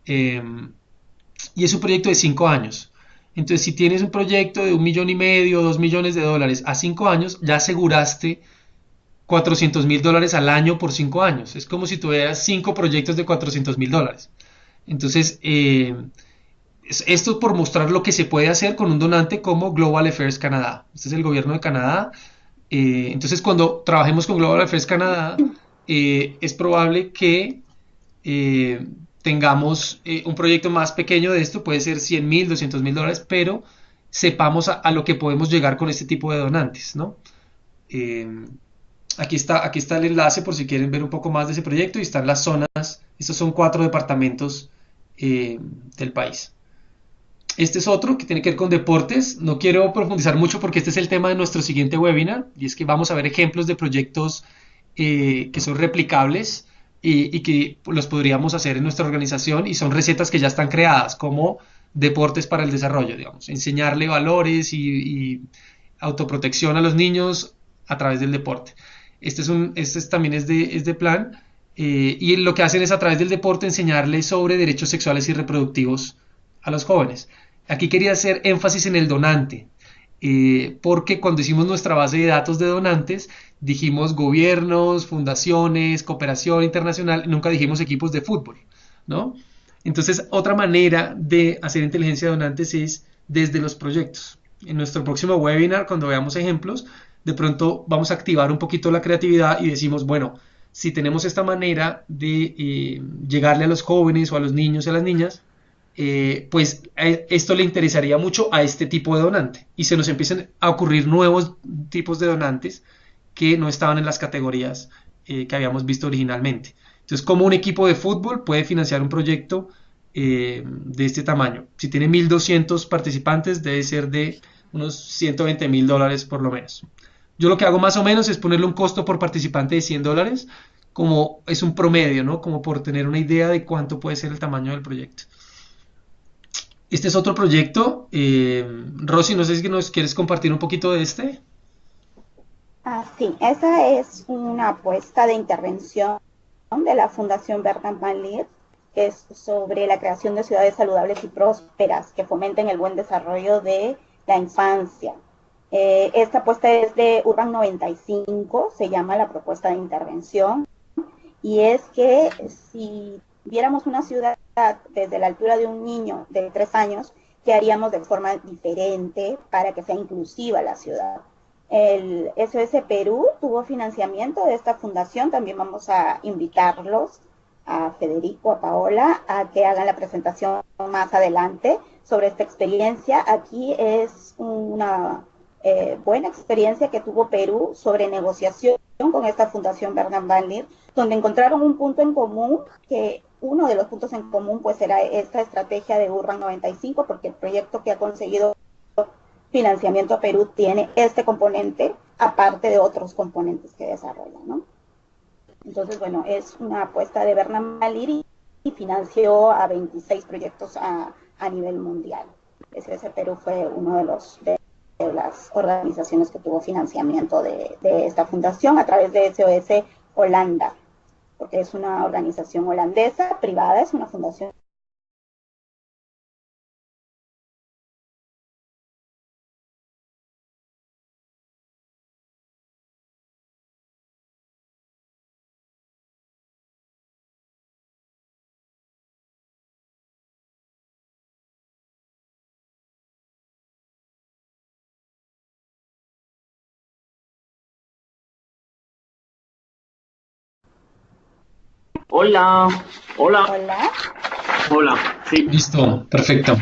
Y es un proyecto de 5 años. Entonces, si tienes un proyecto de $1,500,000, $2,000,000 a 5 años, ya aseguraste $400,000 al año por 5 años. Es como si tuvieras 5 proyectos de $400,000. Entonces, esto por mostrar lo que se puede hacer con un donante como Global Affairs Canadá. Este es el gobierno de Canadá. Entonces, cuando trabajemos con Global Affairs Canadá, es probable que tengamos un proyecto más pequeño de esto, puede ser $100,000, $200,000, pero sepamos a lo que podemos llegar con este tipo de donantes, ¿no? Aquí está el enlace por si quieren ver un poco más de ese proyecto, y están las zonas. Estos son 4 departamentos del país. Este es otro que tiene que ver con deportes. No quiero profundizar mucho porque este es el tema de nuestro siguiente webinar, y es que vamos a ver ejemplos de proyectos que son replicables y que los podríamos hacer en nuestra organización, y son recetas que ya están creadas, como deportes para el desarrollo, digamos, enseñarle valores y autoprotección a los niños a través del deporte. También es de plan, y lo que hacen es, a través del deporte, enseñarles sobre derechos sexuales y reproductivos a los jóvenes. Aquí quería hacer énfasis en el donante. porque cuando hicimos nuestra base de datos de donantes, dijimos gobiernos, fundaciones, cooperación internacional, nunca dijimos equipos de fútbol, ¿no? Entonces, otra manera de hacer inteligencia de donantes es desde los proyectos. En nuestro próximo webinar, cuando veamos ejemplos, de pronto vamos a activar un poquito la creatividad y decimos, bueno, si tenemos esta manera de llegarle a los jóvenes o a los niños y a las niñas, pues esto le interesaría mucho a este tipo de donante y se nos empiezan a ocurrir nuevos tipos de donantes que no estaban en las categorías que habíamos visto originalmente. Entonces, como un equipo de fútbol puede financiar un proyecto de este tamaño. Si tiene 1.200 participantes, debe ser de unos $120.000 por lo menos. Yo lo que hago más o menos es ponerle un costo por participante de $100, como es un promedio, ¿no? Como por tener una idea de cuánto puede ser el tamaño del proyecto. Este es otro proyecto. Rosy, no sé si nos quieres compartir un poquito de este. Sí, esa es una apuesta de intervención de la Fundación Bertram Van Leer, que es sobre la creación de ciudades saludables y prósperas que fomenten el buen desarrollo de la infancia. Esta apuesta es de Urban 95, se llama la propuesta de intervención, y es que si viéramos una ciudad desde la altura de un niño de 3 años, ¿qué haríamos de forma diferente para que sea inclusiva la ciudad? El SOS Perú tuvo financiamiento de esta fundación. También vamos a invitarlos, a Federico, a Paola, a que hagan la presentación más adelante sobre esta experiencia. Aquí es una buena experiencia que tuvo Perú sobre negociación con esta Fundación Bertram Van Leer, donde encontraron un punto en común, que uno de los puntos en común pues era esta estrategia de Urban 95, porque el proyecto que ha conseguido financiamiento a Perú tiene este componente, aparte de otros componentes que desarrolla, ¿no? Entonces, bueno, es una apuesta de Bertram Van Leer y financió a 26 proyectos a nivel mundial. SOS Perú fue uno de las organizaciones que tuvo financiamiento de esta fundación a través de SOS Holanda, porque es una organización holandesa privada, es una fundación. Hola, hola, Hola. hola, sí. Listo, perfecto.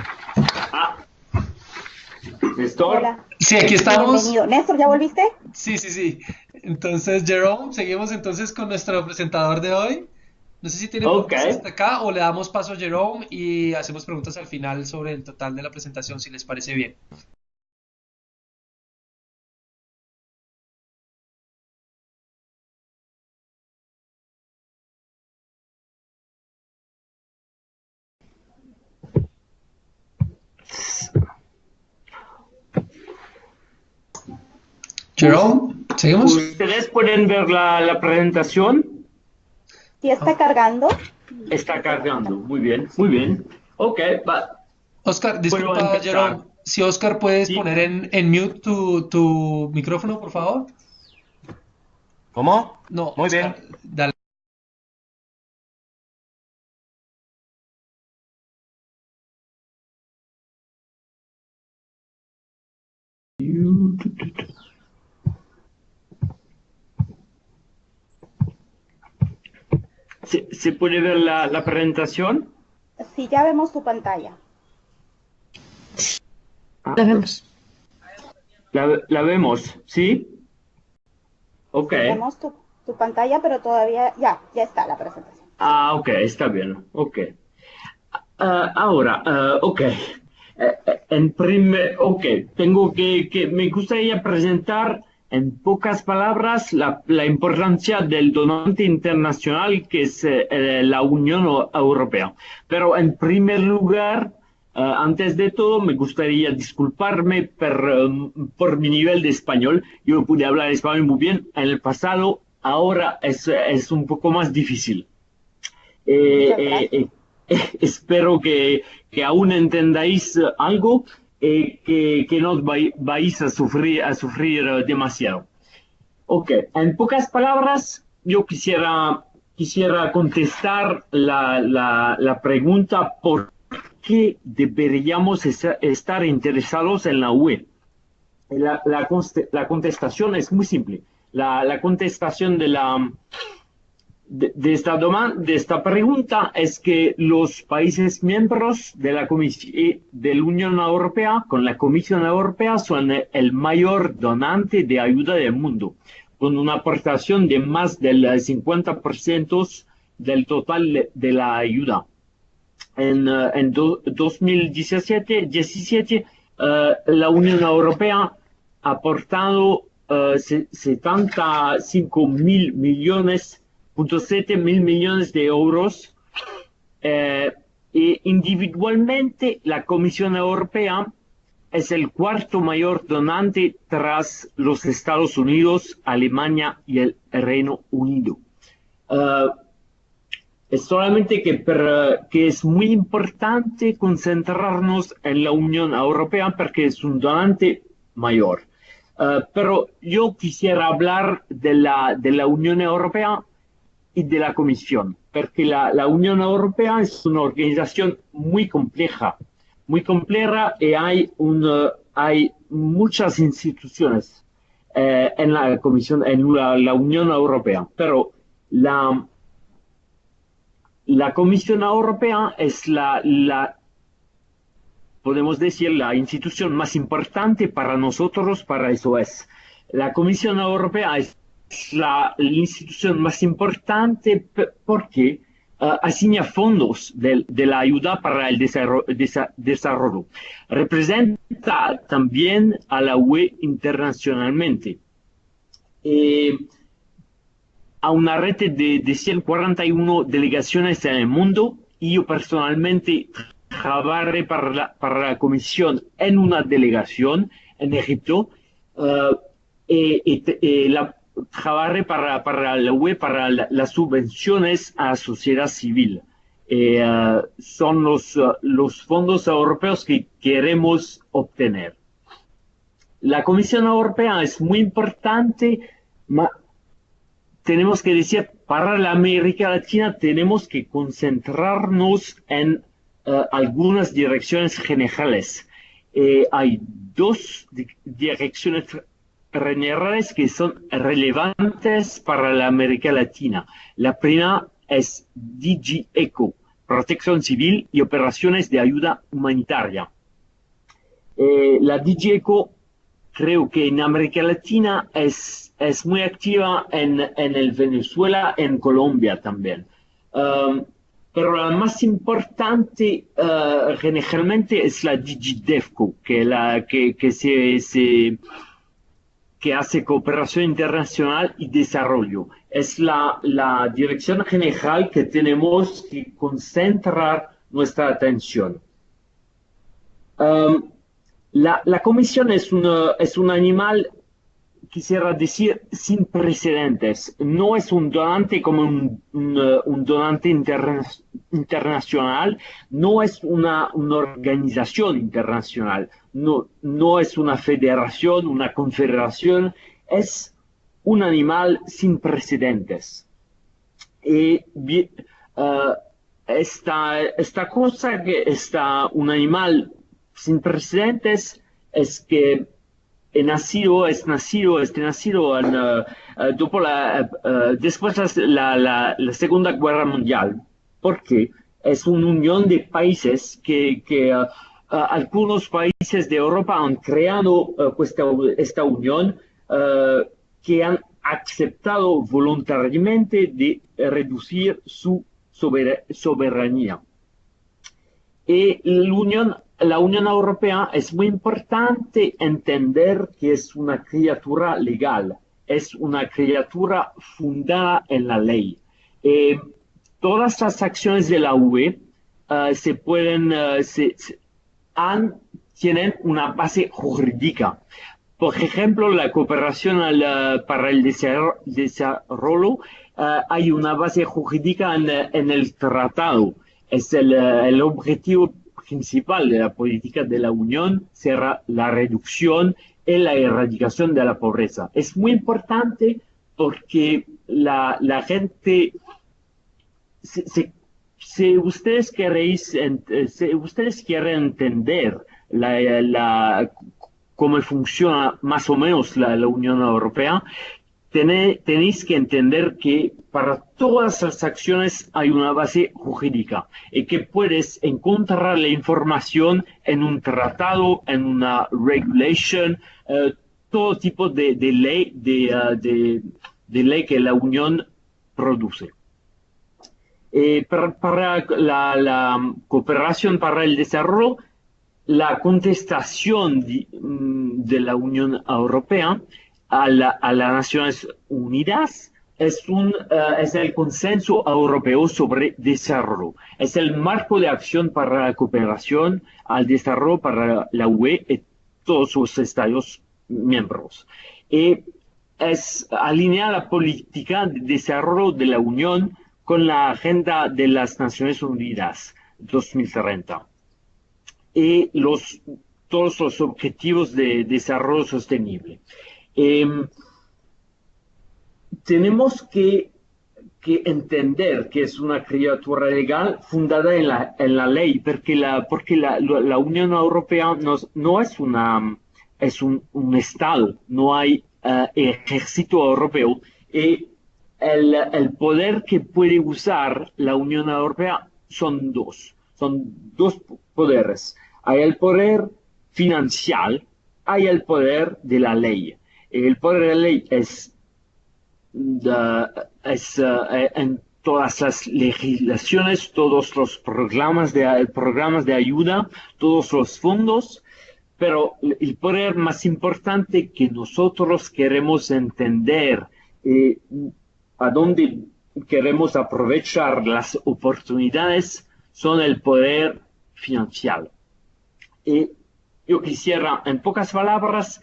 Néstor. Hola. Sí, aquí estamos. Bienvenido. Néstor, ¿ya volviste? Sí, sí, sí. Entonces, Jerome, seguimos entonces con nuestro presentador de hoy. No sé si tiene Ok, preguntas hasta acá o le damos paso a Jerome y hacemos preguntas al final sobre el total de la presentación, si les parece bien. Jerome, ¿seguimos? ¿ustedes pueden ver la presentación? Sí, está cargando. Está cargando, muy bien, muy bien. Ok, Oscar, puedo disculpa, empezar. Jerome. Si Oscar puedes Sí, poner en mute tu micrófono, por favor. ¿Cómo? No, Muy Oscar, bien. dale. ¿se puede ver la presentación? Sí, ya vemos tu pantalla. La vemos. La vemos, ¿sí? Ok. Sí, vemos tu pantalla, pero todavía ya está la presentación. Ok, está bien, ok. Ahora, ok. Ok, me gustaría presentar en pocas palabras la importancia del donante internacional que es la Unión Europea. Pero en primer lugar, antes de todo, me gustaría disculparme por mi nivel de español. Yo pude hablar español muy bien en el pasado, ahora es un poco más difícil. Muchas Eh, gracias. espero que aún entendáis algo. que no vais a sufrir demasiado. Ok, en pocas palabras, yo quisiera contestar la pregunta ¿por qué deberíamos estar interesados en la UE? La contestación es muy simple. La contestación de esta pregunta es que los países miembros de la Unión Europea, con la Comisión Europea, son el mayor donante de ayuda del mundo, con una aportación de más del 50% del total de la ayuda. En 2017, la Unión Europea ha aportado 75.7 mil millones de euros, y individualmente la Comisión Europea es el cuarto mayor donante tras los Estados Unidos, Alemania y el Reino Unido. Es solamente que es muy importante concentrarnos en la Unión Europea porque es un donante mayor. Pero yo quisiera hablar de la Unión Europea y de la Comisión, porque la Unión Europea es una organización muy compleja y hay muchas instituciones en la Comisión, en la Unión Europea, pero la Comisión Europea es podemos decir, la institución más importante para nosotros, para eso es. La Comisión Europea es la institución más importante porque asigna fondos de la ayuda para el desarrollo. Representa también a la UE internacionalmente. A una red de 141 delegaciones en el mundo, y yo personalmente trabajé para la Comisión en una delegación en Egipto, trabajé para la UE para las subvenciones a la sociedad civil. Son los fondos europeos que queremos obtener. La Comisión Europea es muy importante. Tenemos que decir, para la América Latina tenemos que concentrarnos en algunas direcciones generales. Hay dos direcciones generales que son relevantes para la América Latina. La primera es DG ECO, Protección Civil y Operaciones de Ayuda Humanitaria. La DG ECO creo que en América Latina es muy activa en el Venezuela, en Colombia también. Pero la más importante generalmente es la DigiDevco, que hace cooperación internacional y desarrollo. Es la dirección general que tenemos que concentrar nuestra atención. La Comisión es un animal, quisiera decir, sin precedentes. No es un donante como un donante internacional, no es una organización internacional, no es una federación, una confederación, es un animal sin precedentes. Y esta cosa que está un animal sin precedentes es que después de la Segunda Guerra Mundial, porque es una unión de países que algunos países de Europa han creado esta unión, que han aceptado voluntariamente de reducir su soberanía. Y la Unión Europea es muy importante entender que es una criatura legal, es una criatura fundada en la ley. Todas las acciones de la UE tienen una base jurídica. Por ejemplo, la cooperación para el desarrollo, hay una base jurídica en el tratado. Es el objetivo principal de la política de la Unión será la reducción y la erradicación de la pobreza. Es muy importante porque la gente, si ustedes si ustedes quieren entender cómo funciona más o menos la Unión Europea, tenéis que entender que para todas las acciones hay una base jurídica y que puedes encontrar la información en un tratado, en una regulation, todo tipo de ley, de ley que la Unión produce. Para la cooperación para el desarrollo, la contestación de la Unión Europea a las Naciones Unidas es el consenso europeo sobre desarrollo. Es el marco de acción para la cooperación al desarrollo para la UE y todos sus Estados miembros. Y es alinear la política de desarrollo de la Unión con la Agenda de las Naciones Unidas 2030 y todos los objetivos de desarrollo sostenible. Tenemos que entender que es una criatura legal fundada en la ley, porque la Unión Europea no es un Estado, no hay ejército europeo, y el poder que puede usar la Unión Europea son dos poderes. Hay el poder financiero, hay el poder de la ley. El poder de la ley es en todas las legislaciones, todos los programas de ayuda, todos los fondos, pero el poder más importante que nosotros queremos entender, a dónde queremos aprovechar las oportunidades, son el poder financiero. Y yo quisiera, en pocas palabras,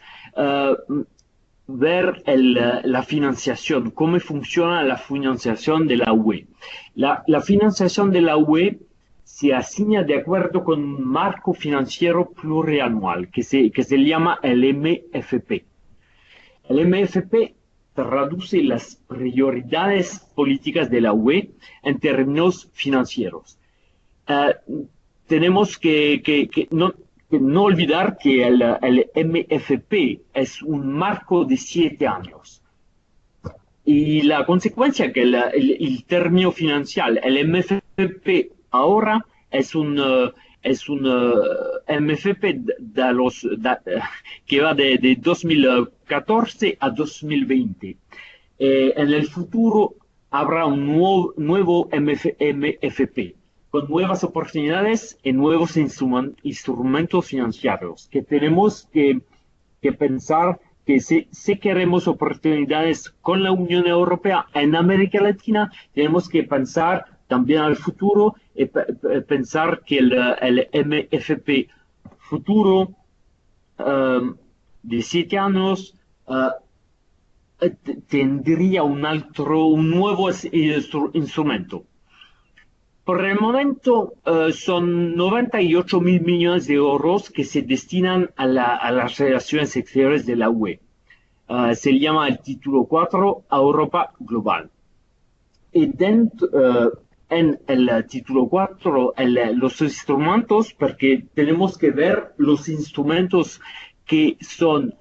ver la financiación, cómo funciona la financiación de la UE. La financiación de la UE se asigna de acuerdo con un marco financiero plurianual que se llama el MFP. El MFP traduce las prioridades políticas de la UE en términos financieros. Tenemos que no olvidar que el MFP es un marco de 7 años. Y la consecuencia que el término financiero, el MFP ahora es un MFP que va de 2014 a 2020. En el futuro habrá un nuevo MFP con nuevas oportunidades y nuevos instrumentos financieros, que tenemos que pensar que si queremos oportunidades con la Unión Europea en América Latina, tenemos que pensar también al futuro y pensar que el MFP futuro de 7 años tendría un nuevo instrumento. Por el momento son 98.000 millones de euros que se destinan a las relaciones exteriores de la UE. Se llama el título 4 a Europa Global. Y en el título 4, los instrumentos, porque tenemos que ver los instrumentos que son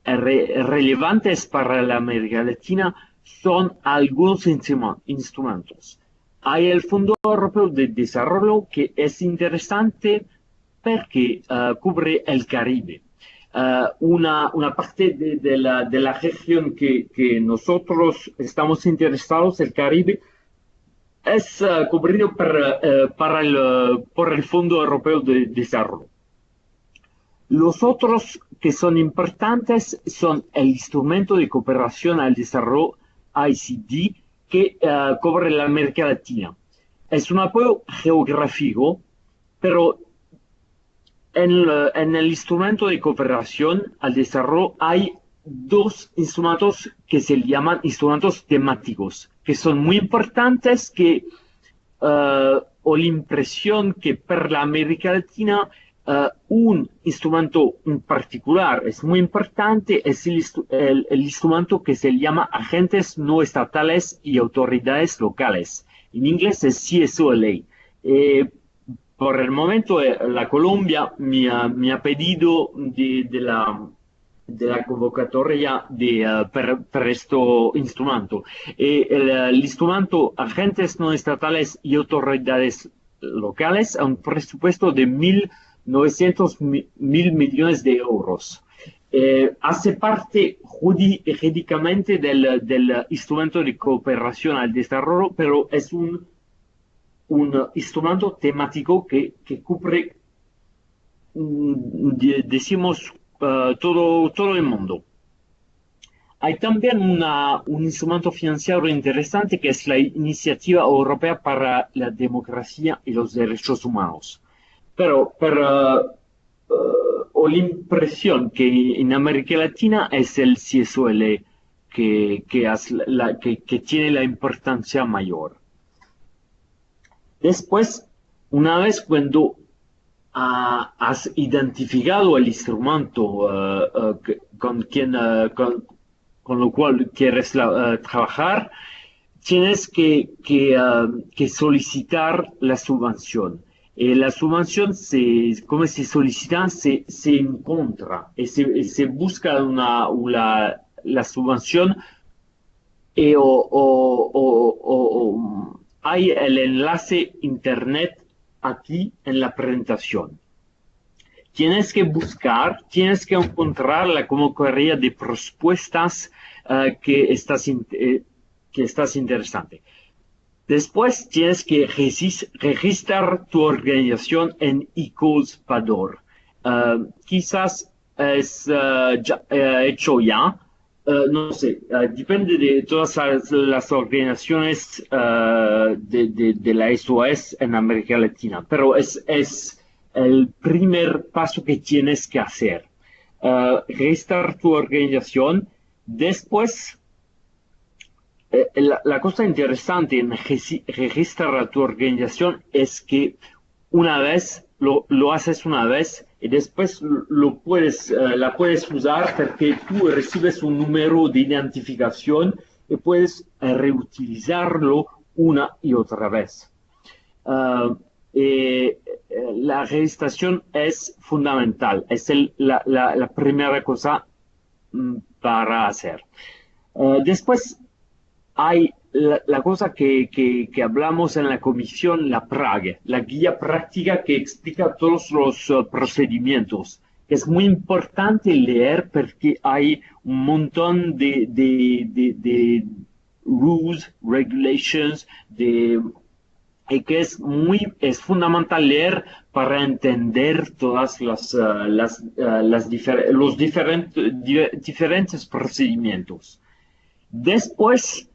relevantes para la América Latina, son algunos instrumentos. Hay el Fondo Europeo de Desarrollo, que es interesante porque cubre el Caribe. Una parte de la región que nosotros estamos interesados, el Caribe, es cubrido por el Fondo Europeo de Desarrollo. Los otros que son importantes son el Instrumento de Cooperación al Desarrollo, ICD, que cubre la América Latina. Es un apoyo geográfico, pero en el instrumento de cooperación al desarrollo hay 2 instrumentos que se llaman instrumentos temáticos, que son muy importantes, que ho l'impressione che per l'America Latina un instrumento en particular es muy importante, es el instrumento que se llama agentes no estatales y autoridades locales. En inglés es CSOLA. Por el momento la Colombia me ha pedido de la convocatoria per este instrumento. El instrumento agentes no estatales y autoridades locales a un presupuesto de 1.900 millones de euros. Hace parte jurídicamente del instrumento de cooperación al desarrollo, pero es un instrumento temático que cubre, decimos, todo el mundo. Hay también un instrumento financiero interesante que es la Iniciativa Europea para la Democracia y los Derechos Humanos. Pero ho l'impresión que en América Latina es el CSOL que tiene la importancia mayor. Después, una vez cuando has identificado el instrumento con lo cual quieres trabajar, tienes que solicitar la subvención. La subvención, como se solicita, se encuentra, se busca la subvención hay el enlace internet aquí en la presentación. Tienes que buscar, tienes que encontrar la convocatoria de propuestas que estás interesante. Después tienes que registrar tu organización en ICOS-Pador. Quizás es hecho ya, no sé, depende de todas las organizaciones de la SOS en América Latina, pero es el primer paso que tienes que hacer. Registrar tu organización. Después, la cosa interesante en registrar tu organización es que una vez, lo haces una vez y después la puedes usar porque tú recibes un número de identificación y puedes reutilizarlo una y otra vez. La registración es fundamental, es la primera cosa para hacer. Después hay la cosa que hablamos en la comisión, la PRAG, la guía práctica que explica todos los procedimientos. Es muy importante leer porque hay un montón de rules, regulations, y que es fundamental leer para entender todas los diferentes procedimientos. Después,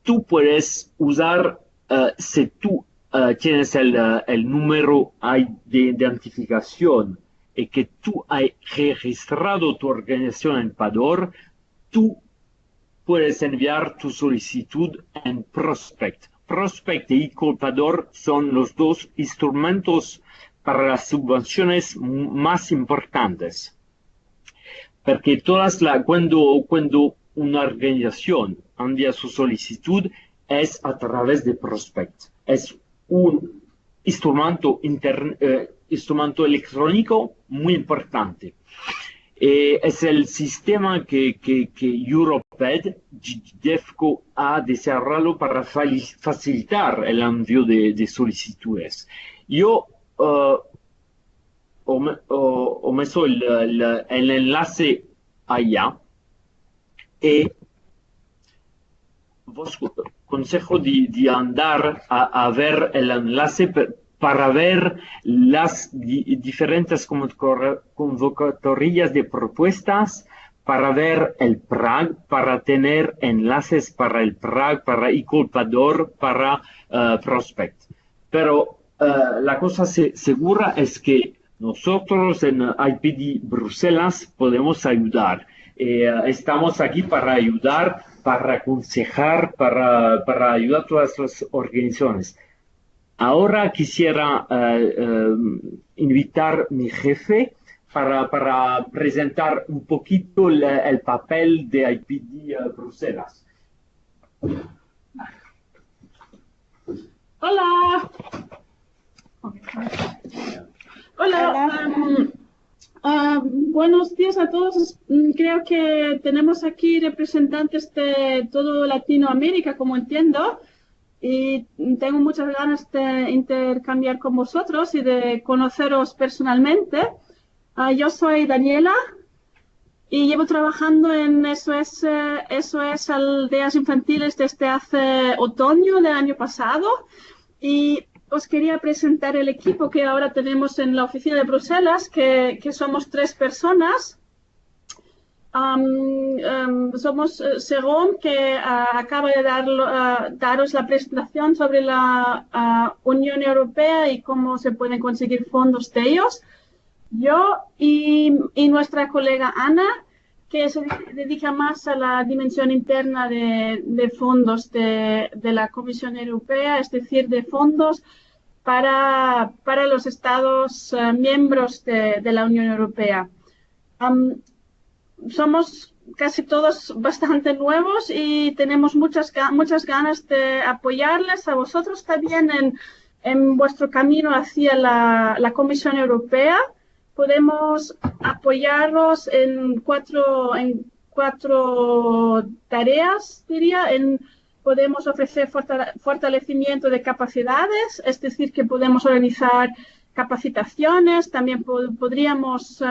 tú puedes usar, si tú tienes el número de identificación y que tú has registrado tu organización en Pador, tú puedes enviar tu solicitud en Prospect. Prospect y ICOL-Pador son los dos instrumentos para las subvenciones más importantes. Porque cuando una organización envía su solicitud es a través de Prospect. Es un instrumento electrónico muy importante. Es el sistema que Europed, DEFCO, ha desarrollado para facilitar el envío de solicitudes. Yo os meto el enlace allá y vos consejo de andar a ver el enlace para ver las diferentes convocatorias de propuestas, para ver el PRAG, para tener enlaces para el PRAG, para ICOL-Pador, para Prospect. Pero la cosa segura es que nosotros en IPD Bruselas podemos ayudar. Estamos aquí para ayudar, para aconsejar, para ayudar a todas las organizaciones. Ahora quisiera invitar a mi jefe para presentar un poquito el papel de IPD Bruselas. Hola. Hola. Buenos días a todos. Creo que tenemos aquí representantes de todo Latinoamérica, como entiendo, y tengo muchas ganas de intercambiar con vosotros y de conoceros personalmente. Yo soy Daniela y llevo trabajando en SOS Aldeas Infantiles desde hace otoño del año pasado, y os quería presentar el equipo que ahora tenemos en la oficina de Bruselas, que somos 3 personas. Somos Segón, que acaba de daros la presentación sobre la Unión Europea y cómo se pueden conseguir fondos de ellos. Yo y nuestra colega Ana, que se dedica más a la dimensión interna de fondos de la Comisión Europea, es decir, de fondos para los Estados miembros de la Unión Europea. Somos casi todos bastante nuevos y tenemos muchas ganas de apoyarles a vosotros también en vuestro camino hacia la Comisión Europea. Podemos apoyaros en cuatro tareas, diría. Podemos ofrecer fortalecimiento de capacidades, es decir, que podemos organizar capacitaciones. También podríamos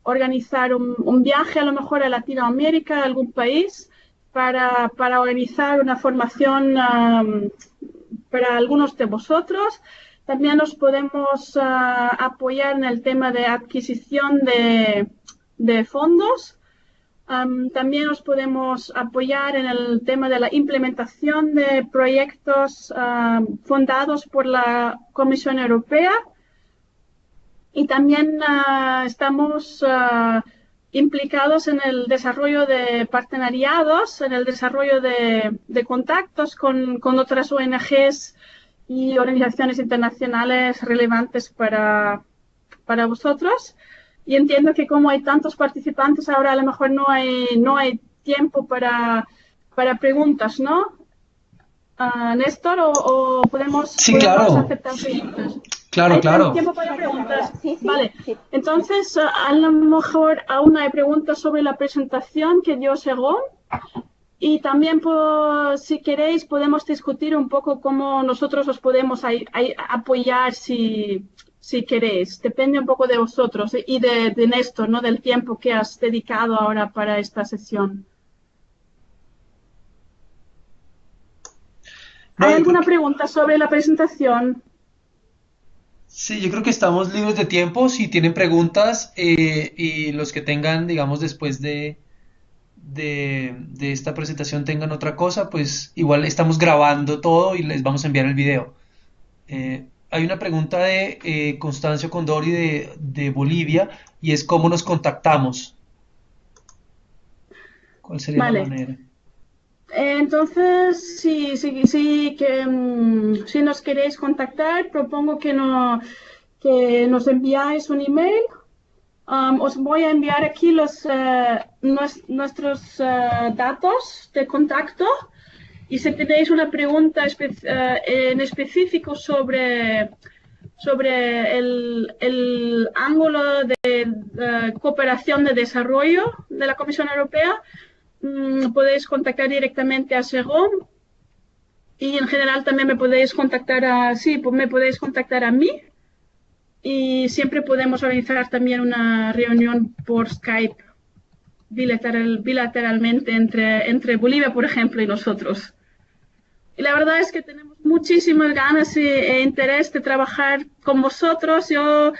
organizar un viaje a lo mejor a Latinoamérica, a algún país, para organizar una formación para algunos de vosotros. También nos podemos apoyar en el tema de adquisición de fondos. También nos podemos apoyar en el tema de la implementación de proyectos fundados por la Comisión Europea. Y también estamos implicados en el desarrollo de partenariados, en el desarrollo de contactos con otras ONGs y organizaciones internacionales relevantes para vosotros. Y entiendo que como hay tantos participantes ahora, a lo mejor no hay tiempo para preguntas, ¿no? Néstor, o podemos aceptar preguntas. Claro. ¿Hay tiempo para preguntas? Sí. Vale. Sí. Entonces, a lo mejor aún hay preguntas sobre la presentación que dio Segón. Y también, si queréis, podemos discutir un poco cómo nosotros os podemos apoyar si queréis. Depende un poco de vosotros y de Néstor, ¿no? Del tiempo que has dedicado ahora para esta sesión. ¿Hay alguna pregunta sobre la presentación? Sí, yo creo que estamos libres de tiempo. Si tienen preguntas y los que tengan, digamos, después de esta presentación tengan otra cosa, pues igual estamos grabando todo y les vamos a enviar el video. Hay una pregunta de Constancio Condori de Bolivia, y es ¿cómo nos contactamos? ¿Cuál sería la manera? Entonces, si nos queréis contactar, propongo que nos enviáis un email. Os voy a enviar aquí nuestros datos de contacto, y si tenéis una pregunta en específico sobre el ángulo de cooperación de desarrollo de la Comisión Europea, podéis contactar directamente a Segón, y en general también me podéis contactar a mí. Y siempre podemos organizar también una reunión por Skype bilateralmente entre Bolivia, por ejemplo, y nosotros. Y la verdad es que tenemos muchísimas ganas e interés de trabajar con vosotros. Yo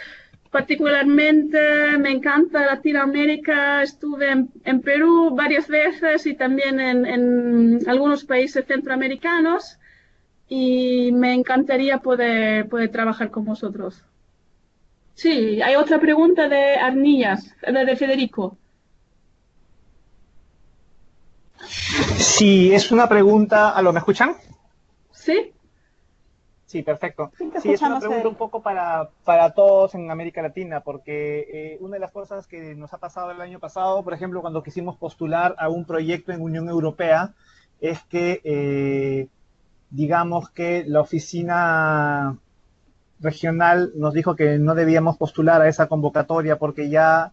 particularmente me encanta Latinoamérica. Estuve en Perú varias veces y también en algunos países centroamericanos, y me encantaría poder trabajar con vosotros. Sí, hay otra pregunta de Arnillas, de Federico. Sí, es una pregunta. ¿Aló, me escuchan? Sí. Sí, perfecto. Sí, te Sí, es una escuchamos, pregunta un Federico. poco para todos en América Latina, porque una de las cosas que nos ha pasado el año pasado, por ejemplo, cuando quisimos postular a un proyecto en Unión Europea, es que digamos que la oficina regional nos dijo que no debíamos postular a esa convocatoria porque ya,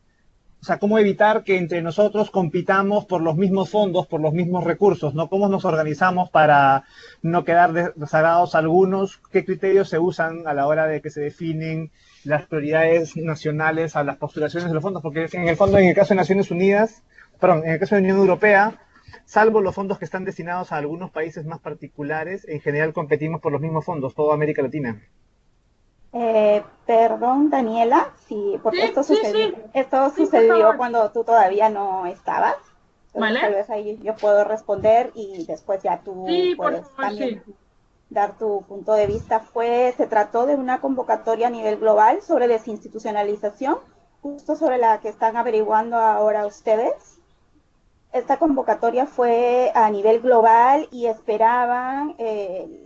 o sea, cómo evitar que entre nosotros compitamos por los mismos fondos, por los mismos recursos, ¿no? ¿Cómo nos organizamos para no quedar rezagados algunos? ¿Qué criterios se usan a la hora de que se definen las prioridades nacionales a las postulaciones de los fondos? Porque en el fondo, en el caso de Naciones Unidas, perdón, en el caso de Unión Europea, salvo los fondos que están destinados a algunos países más particulares, en general competimos por los mismos fondos, toda América Latina. Perdón, Daniela, sí, Sí, porque sí, sí, esto sí, por sucedió favor. cuando tú todavía no estabas. Entonces, ¿Vale? tal vez ahí yo puedo responder y después ya tú Sí, por puedes favor, también sí. dar tu punto de vista. Se trató de una convocatoria a nivel global sobre desinstitucionalización, justo sobre la que están averiguando ahora ustedes. Esta convocatoria fue a nivel global y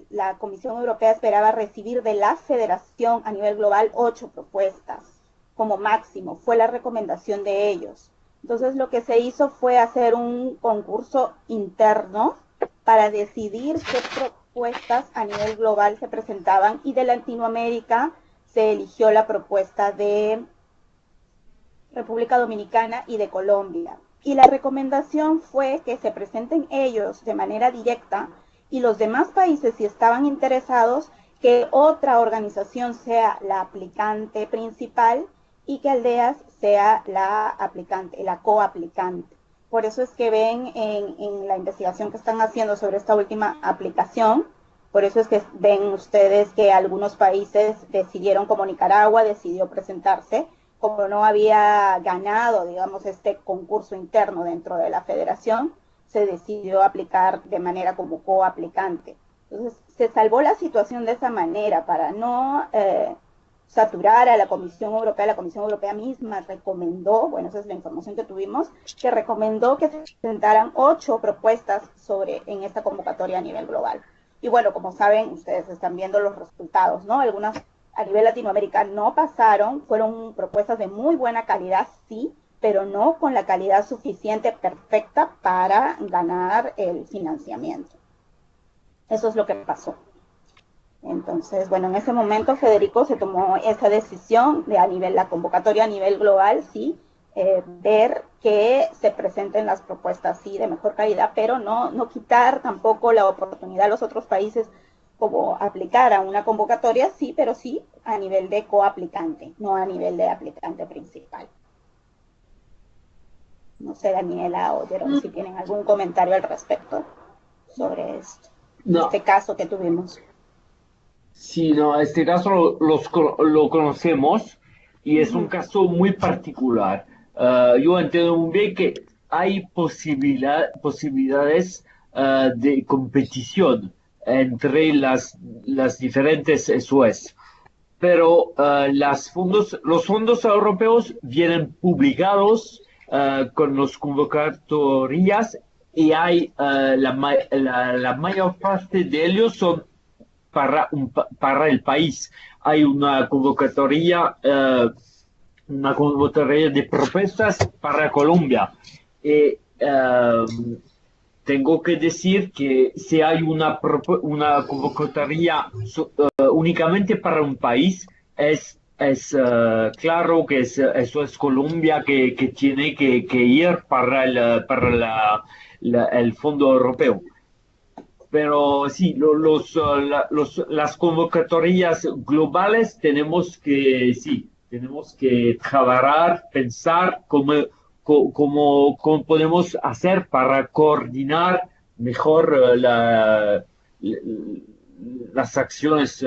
la Comisión Europea esperaba recibir de la Federación a nivel global 8 propuestas como máximo, fue la recomendación de ellos. Entonces lo que se hizo fue hacer un concurso interno para decidir qué propuestas a nivel global se presentaban y de Latinoamérica se eligió la propuesta de República Dominicana y de Colombia. Y la recomendación fue que se presenten ellos de manera directa y los demás países, si estaban interesados, que otra organización sea la aplicante principal y que Aldeas sea la aplicante, la coaplicante. Por eso es que ven en la investigación que están haciendo sobre esta última aplicación, por eso es que ven ustedes que algunos países decidieron, como Nicaragua, decidió presentarse, como no había ganado, digamos, este concurso interno dentro de la federación, se decidió aplicar de manera como coaplicante. Entonces, se salvó la situación de esa manera para no saturar a la Comisión Europea. La Comisión Europea misma recomendó, bueno, esa es la información que tuvimos, que recomendó que se presentaran 8 propuestas en esta convocatoria a nivel global. Y bueno, como saben, ustedes están viendo los resultados, ¿no? Algunas a nivel Latinoamérica no pasaron, fueron propuestas de muy buena calidad, sí, pero no con la calidad suficiente, perfecta para ganar el financiamiento. Eso es lo que pasó. Entonces, bueno, en ese momento Federico se tomó esa decisión de la convocatoria a nivel global, sí, ver que se presenten las propuestas, sí, de mejor calidad, pero no quitar tampoco la oportunidad a los otros países como aplicar a una convocatoria, sí, pero sí a nivel de coaplicante, no a nivel de aplicante principal. No sé, Daniela o Jerome, si tienen algún comentario al respecto sobre esto, No, este caso que tuvimos. sí, no, este caso lo conocemos y es un caso muy particular. Yo entiendo muy bien que hay posibilidades de competición entre las diferentes SOS, pero los fondos europeos vienen publicados con las convocatorias y hay la mayor parte de ellos son para el país. Hay una convocatoria de propuestas para Colombia. Y, tengo que decir que si hay una convocatoria únicamente para un país, es claro que eso es Colombia que tiene que ir para el Fondo Europeo. Pero sí, las convocatorias globales tenemos que trabajar, pensar cómo podemos hacer para coordinar mejor las acciones,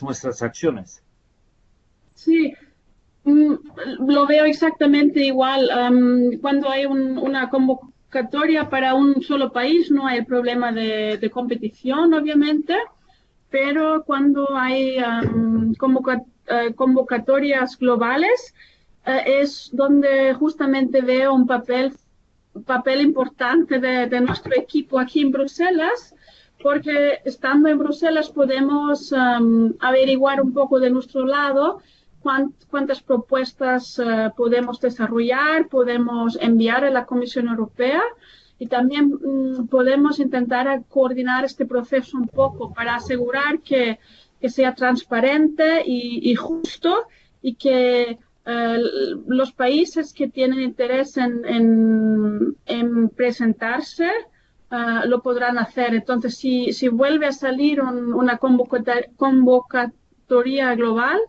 nuestras acciones. Sí, lo veo exactamente igual. Cuando hay una convocatoria para un solo país, no hay problema de competición, obviamente, pero cuando hay convocatorias globales, es donde justamente veo un papel importante de nuestro equipo aquí en Bruselas, porque estando en Bruselas podemos averiguar un poco de nuestro lado cuántas propuestas podemos desarrollar, podemos enviar a la Comisión Europea y también podemos intentar coordinar este proceso un poco para asegurar que sea transparente y justo y que los países que tienen interés en presentarse lo podrán hacer. Entonces, si vuelve a salir una convocatoria global,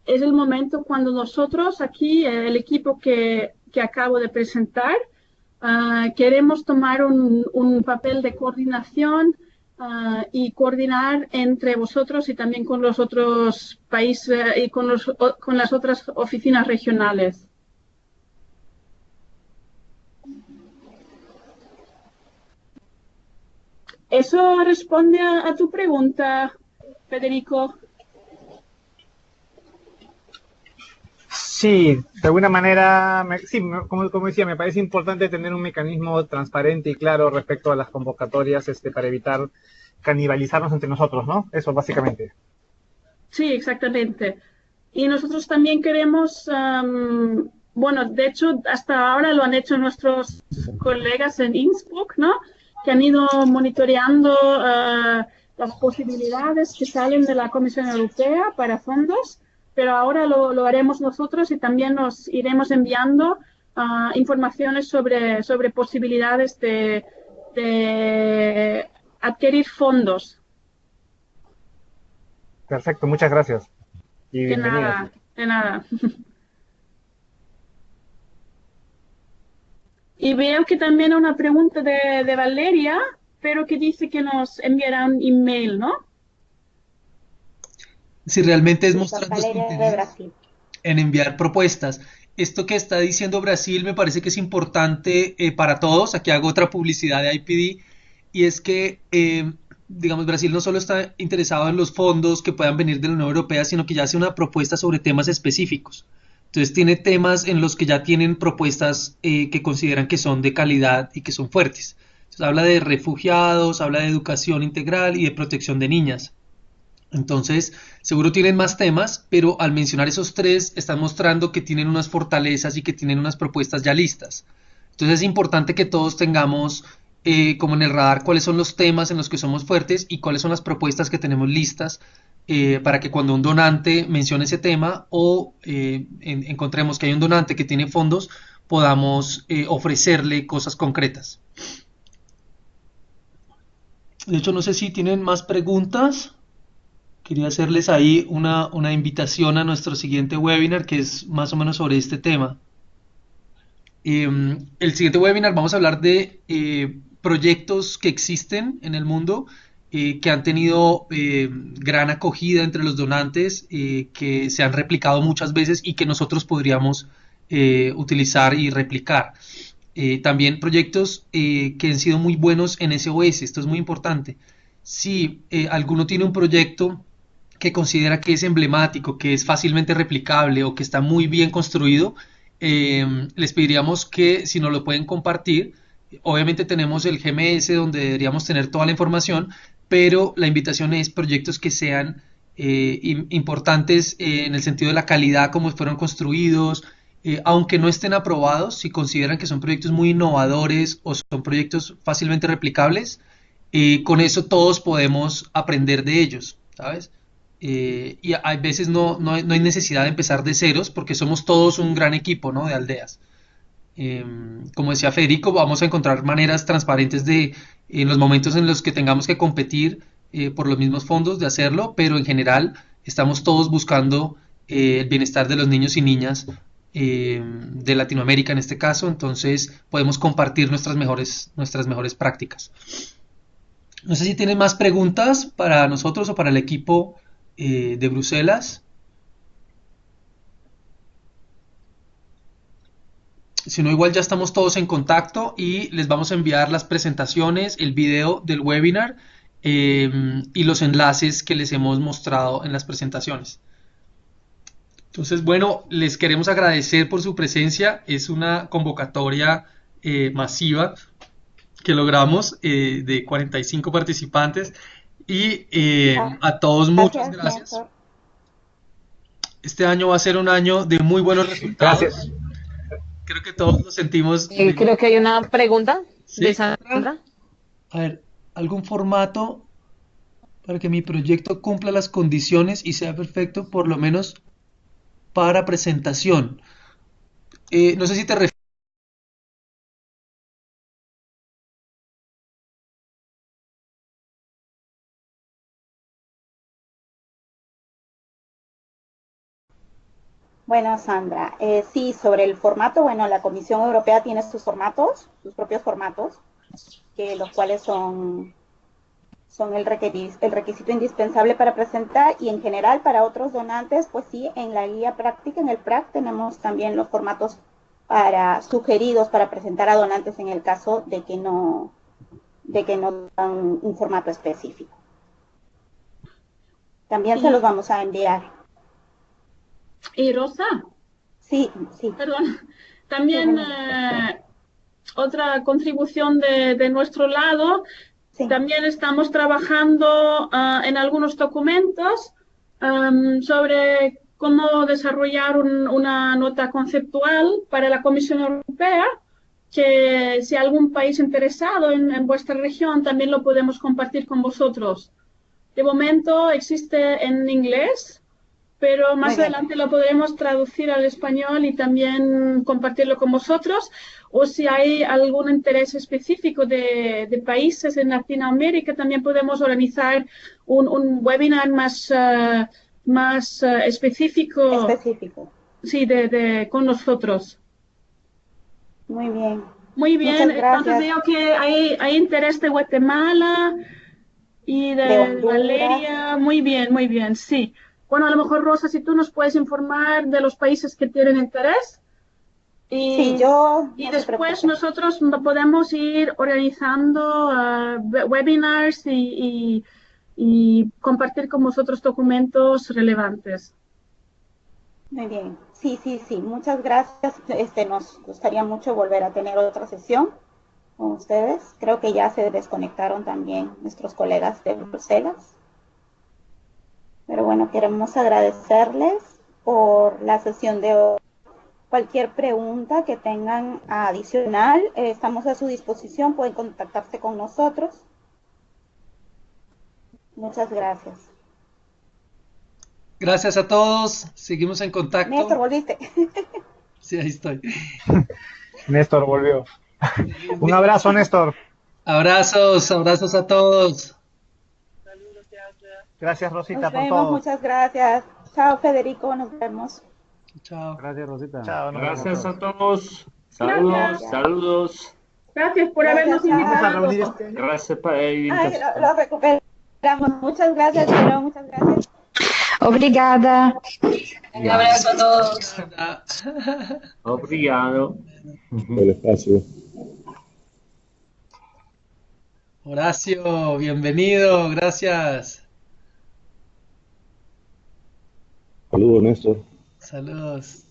es el momento cuando nosotros aquí, el equipo que acabo de presentar, queremos tomar un papel de coordinación y coordinar entre vosotros y también con los otros países y con las otras oficinas regionales. ¿Eso responde a tu pregunta, Federico? Sí, de alguna manera, sí, como decía, me parece importante tener un mecanismo transparente y claro respecto a las convocatorias para evitar canibalizarnos entre nosotros, ¿no? Eso básicamente. Sí, exactamente. Y nosotros también queremos, bueno, de hecho, hasta ahora lo han hecho nuestros colegas en Innsbruck, ¿no? Que han ido monitoreando las posibilidades que salen de la Comisión Europea para fondos, pero ahora lo haremos nosotros y también nos iremos enviando informaciones sobre posibilidades de adquirir fondos. Perfecto, muchas gracias. Y De bienvenidas. nada, de nada. Y veo que también hay una pregunta de Valeria, pero que dice que nos enviará un email, ¿no? Si realmente es Sí, mostrando su Valeria de interés Brasil. en enviar propuestas. Esto que está diciendo Brasil me parece que es importante para todos. Aquí hago otra publicidad de IPD y es que, digamos, Brasil no solo está interesado en los fondos que puedan venir de la Unión Europea, sino que ya hace una propuesta sobre temas específicos. Entonces tiene temas en los que ya tienen propuestas que consideran que son de calidad y que son fuertes. Entonces habla de refugiados, habla de educación integral y de protección de niñas. Entonces, seguro tienen más temas, pero al mencionar esos tres, están mostrando que tienen unas fortalezas y que tienen unas propuestas ya listas. Entonces es importante que todos tengamos como en el radar cuáles son los temas en los que somos fuertes y cuáles son las propuestas que tenemos listas para que cuando un donante mencione ese tema o encontremos que hay un donante que tiene fondos, podamos ofrecerle cosas concretas. De hecho, no sé si tienen más preguntas. Quería hacerles ahí una invitación a nuestro siguiente webinar, que es más o menos sobre este tema. El siguiente webinar vamos a hablar de proyectos que existen en el mundo, que han tenido gran acogida entre los donantes, que se han replicado muchas veces y que nosotros podríamos utilizar y replicar. También proyectos que han sido muy buenos en SOS, esto es muy importante. Si alguno tiene un proyecto que considera que es emblemático, que es fácilmente replicable o que está muy bien construido, les pediríamos que si nos lo pueden compartir. Obviamente tenemos el GMS donde deberíamos tener toda la información, pero la invitación es proyectos que sean importantes en el sentido de la calidad como fueron construidos, aunque no estén aprobados, si consideran que son proyectos muy innovadores o son proyectos fácilmente replicables, con eso todos podemos aprender de ellos, ¿sabes? Y a veces no hay necesidad de empezar de ceros porque somos todos un gran equipo, ¿no? De aldeas. Como decía Federico, vamos a encontrar maneras transparentes en los momentos en los que tengamos que competir por los mismos fondos de hacerlo, pero en general estamos todos buscando el bienestar de los niños y niñas de Latinoamérica en este caso, entonces podemos compartir nuestras mejores prácticas. No sé si tienen más preguntas para nosotros o para el equipo de Bruselas. Si no, igual ya estamos todos en contacto y les vamos a enviar las presentaciones, el video del webinar y los enlaces que les hemos mostrado en las presentaciones. Entonces, bueno, les queremos agradecer por su presencia. Es una convocatoria masiva que logramos de 45 participantes y a todos muchas gracias. Néstor. Este año va a ser un año de muy buenos resultados. Gracias. Creo que todos lo sentimos. Creo que hay una pregunta ¿Sí? de Sandra. A ver, ¿algún formato para que mi proyecto cumpla las condiciones y sea perfecto, por lo menos para presentación? No sé si te refieres. Bueno, Sandra, sí, sobre el formato, bueno, la Comisión Europea tiene sus formatos, sus propios formatos, que los cuales son el requisito indispensable para presentar, y en general para otros donantes, pues sí, en la guía práctica, en el PRAC, tenemos también los formatos sugeridos para presentar a donantes en el caso de que no dan un formato específico. También se los vamos a enviar. Y Rosa, Sí. perdón, también otra contribución de nuestro lado, Sí. también estamos trabajando en algunos documentos sobre cómo desarrollar una nota conceptual para la Comisión Europea, que si algún país interesado en vuestra región también lo podemos compartir con vosotros. De momento existe en inglés, pero más adelante lo podremos traducir al español y también compartirlo con vosotros. O si hay algún interés específico de países en Latinoamérica, también podemos organizar un webinar más específico. Sí, con nosotros. Muy bien. Muy bien, Muchas gracias. entonces veo que hay interés de Guatemala y de Valeria. Muy bien, sí. Bueno, a lo mejor, Rosa, si tú nos puedes informar de los países que tienen interés. Y después nosotros podemos ir organizando webinars y compartir con vosotros documentos relevantes. Muy bien. Sí. Muchas gracias. Nos gustaría mucho volver a tener otra sesión con ustedes. Creo que ya se desconectaron también nuestros colegas de Bruselas. Pero bueno, queremos agradecerles por la sesión de hoy. Cualquier pregunta que tengan adicional, estamos a su disposición, pueden contactarse con nosotros. Muchas gracias. Gracias a todos, seguimos en contacto. Néstor, volviste. Sí, ahí estoy. Néstor volvió. Un abrazo, Néstor. Abrazos a todos. Gracias, Rosita, Nos por vemos, todo. muchas gracias. Chao, Federico, nos vemos. Chao. Gracias, Rosita. Chao, nos Gracias vemos. a todos. Saludos, Gracias. saludos. Gracias por habernos Gracias, Vamos a invitado. reunir este año. Gracias por la Ay, invitación. lo recuperamos. Muchas gracias, pero muchas gracias. Obrigada. Un abrazo a todos. Obrigado. El espacio. Horacio, bienvenido, gracias. Saludos, Néstor. Saludos.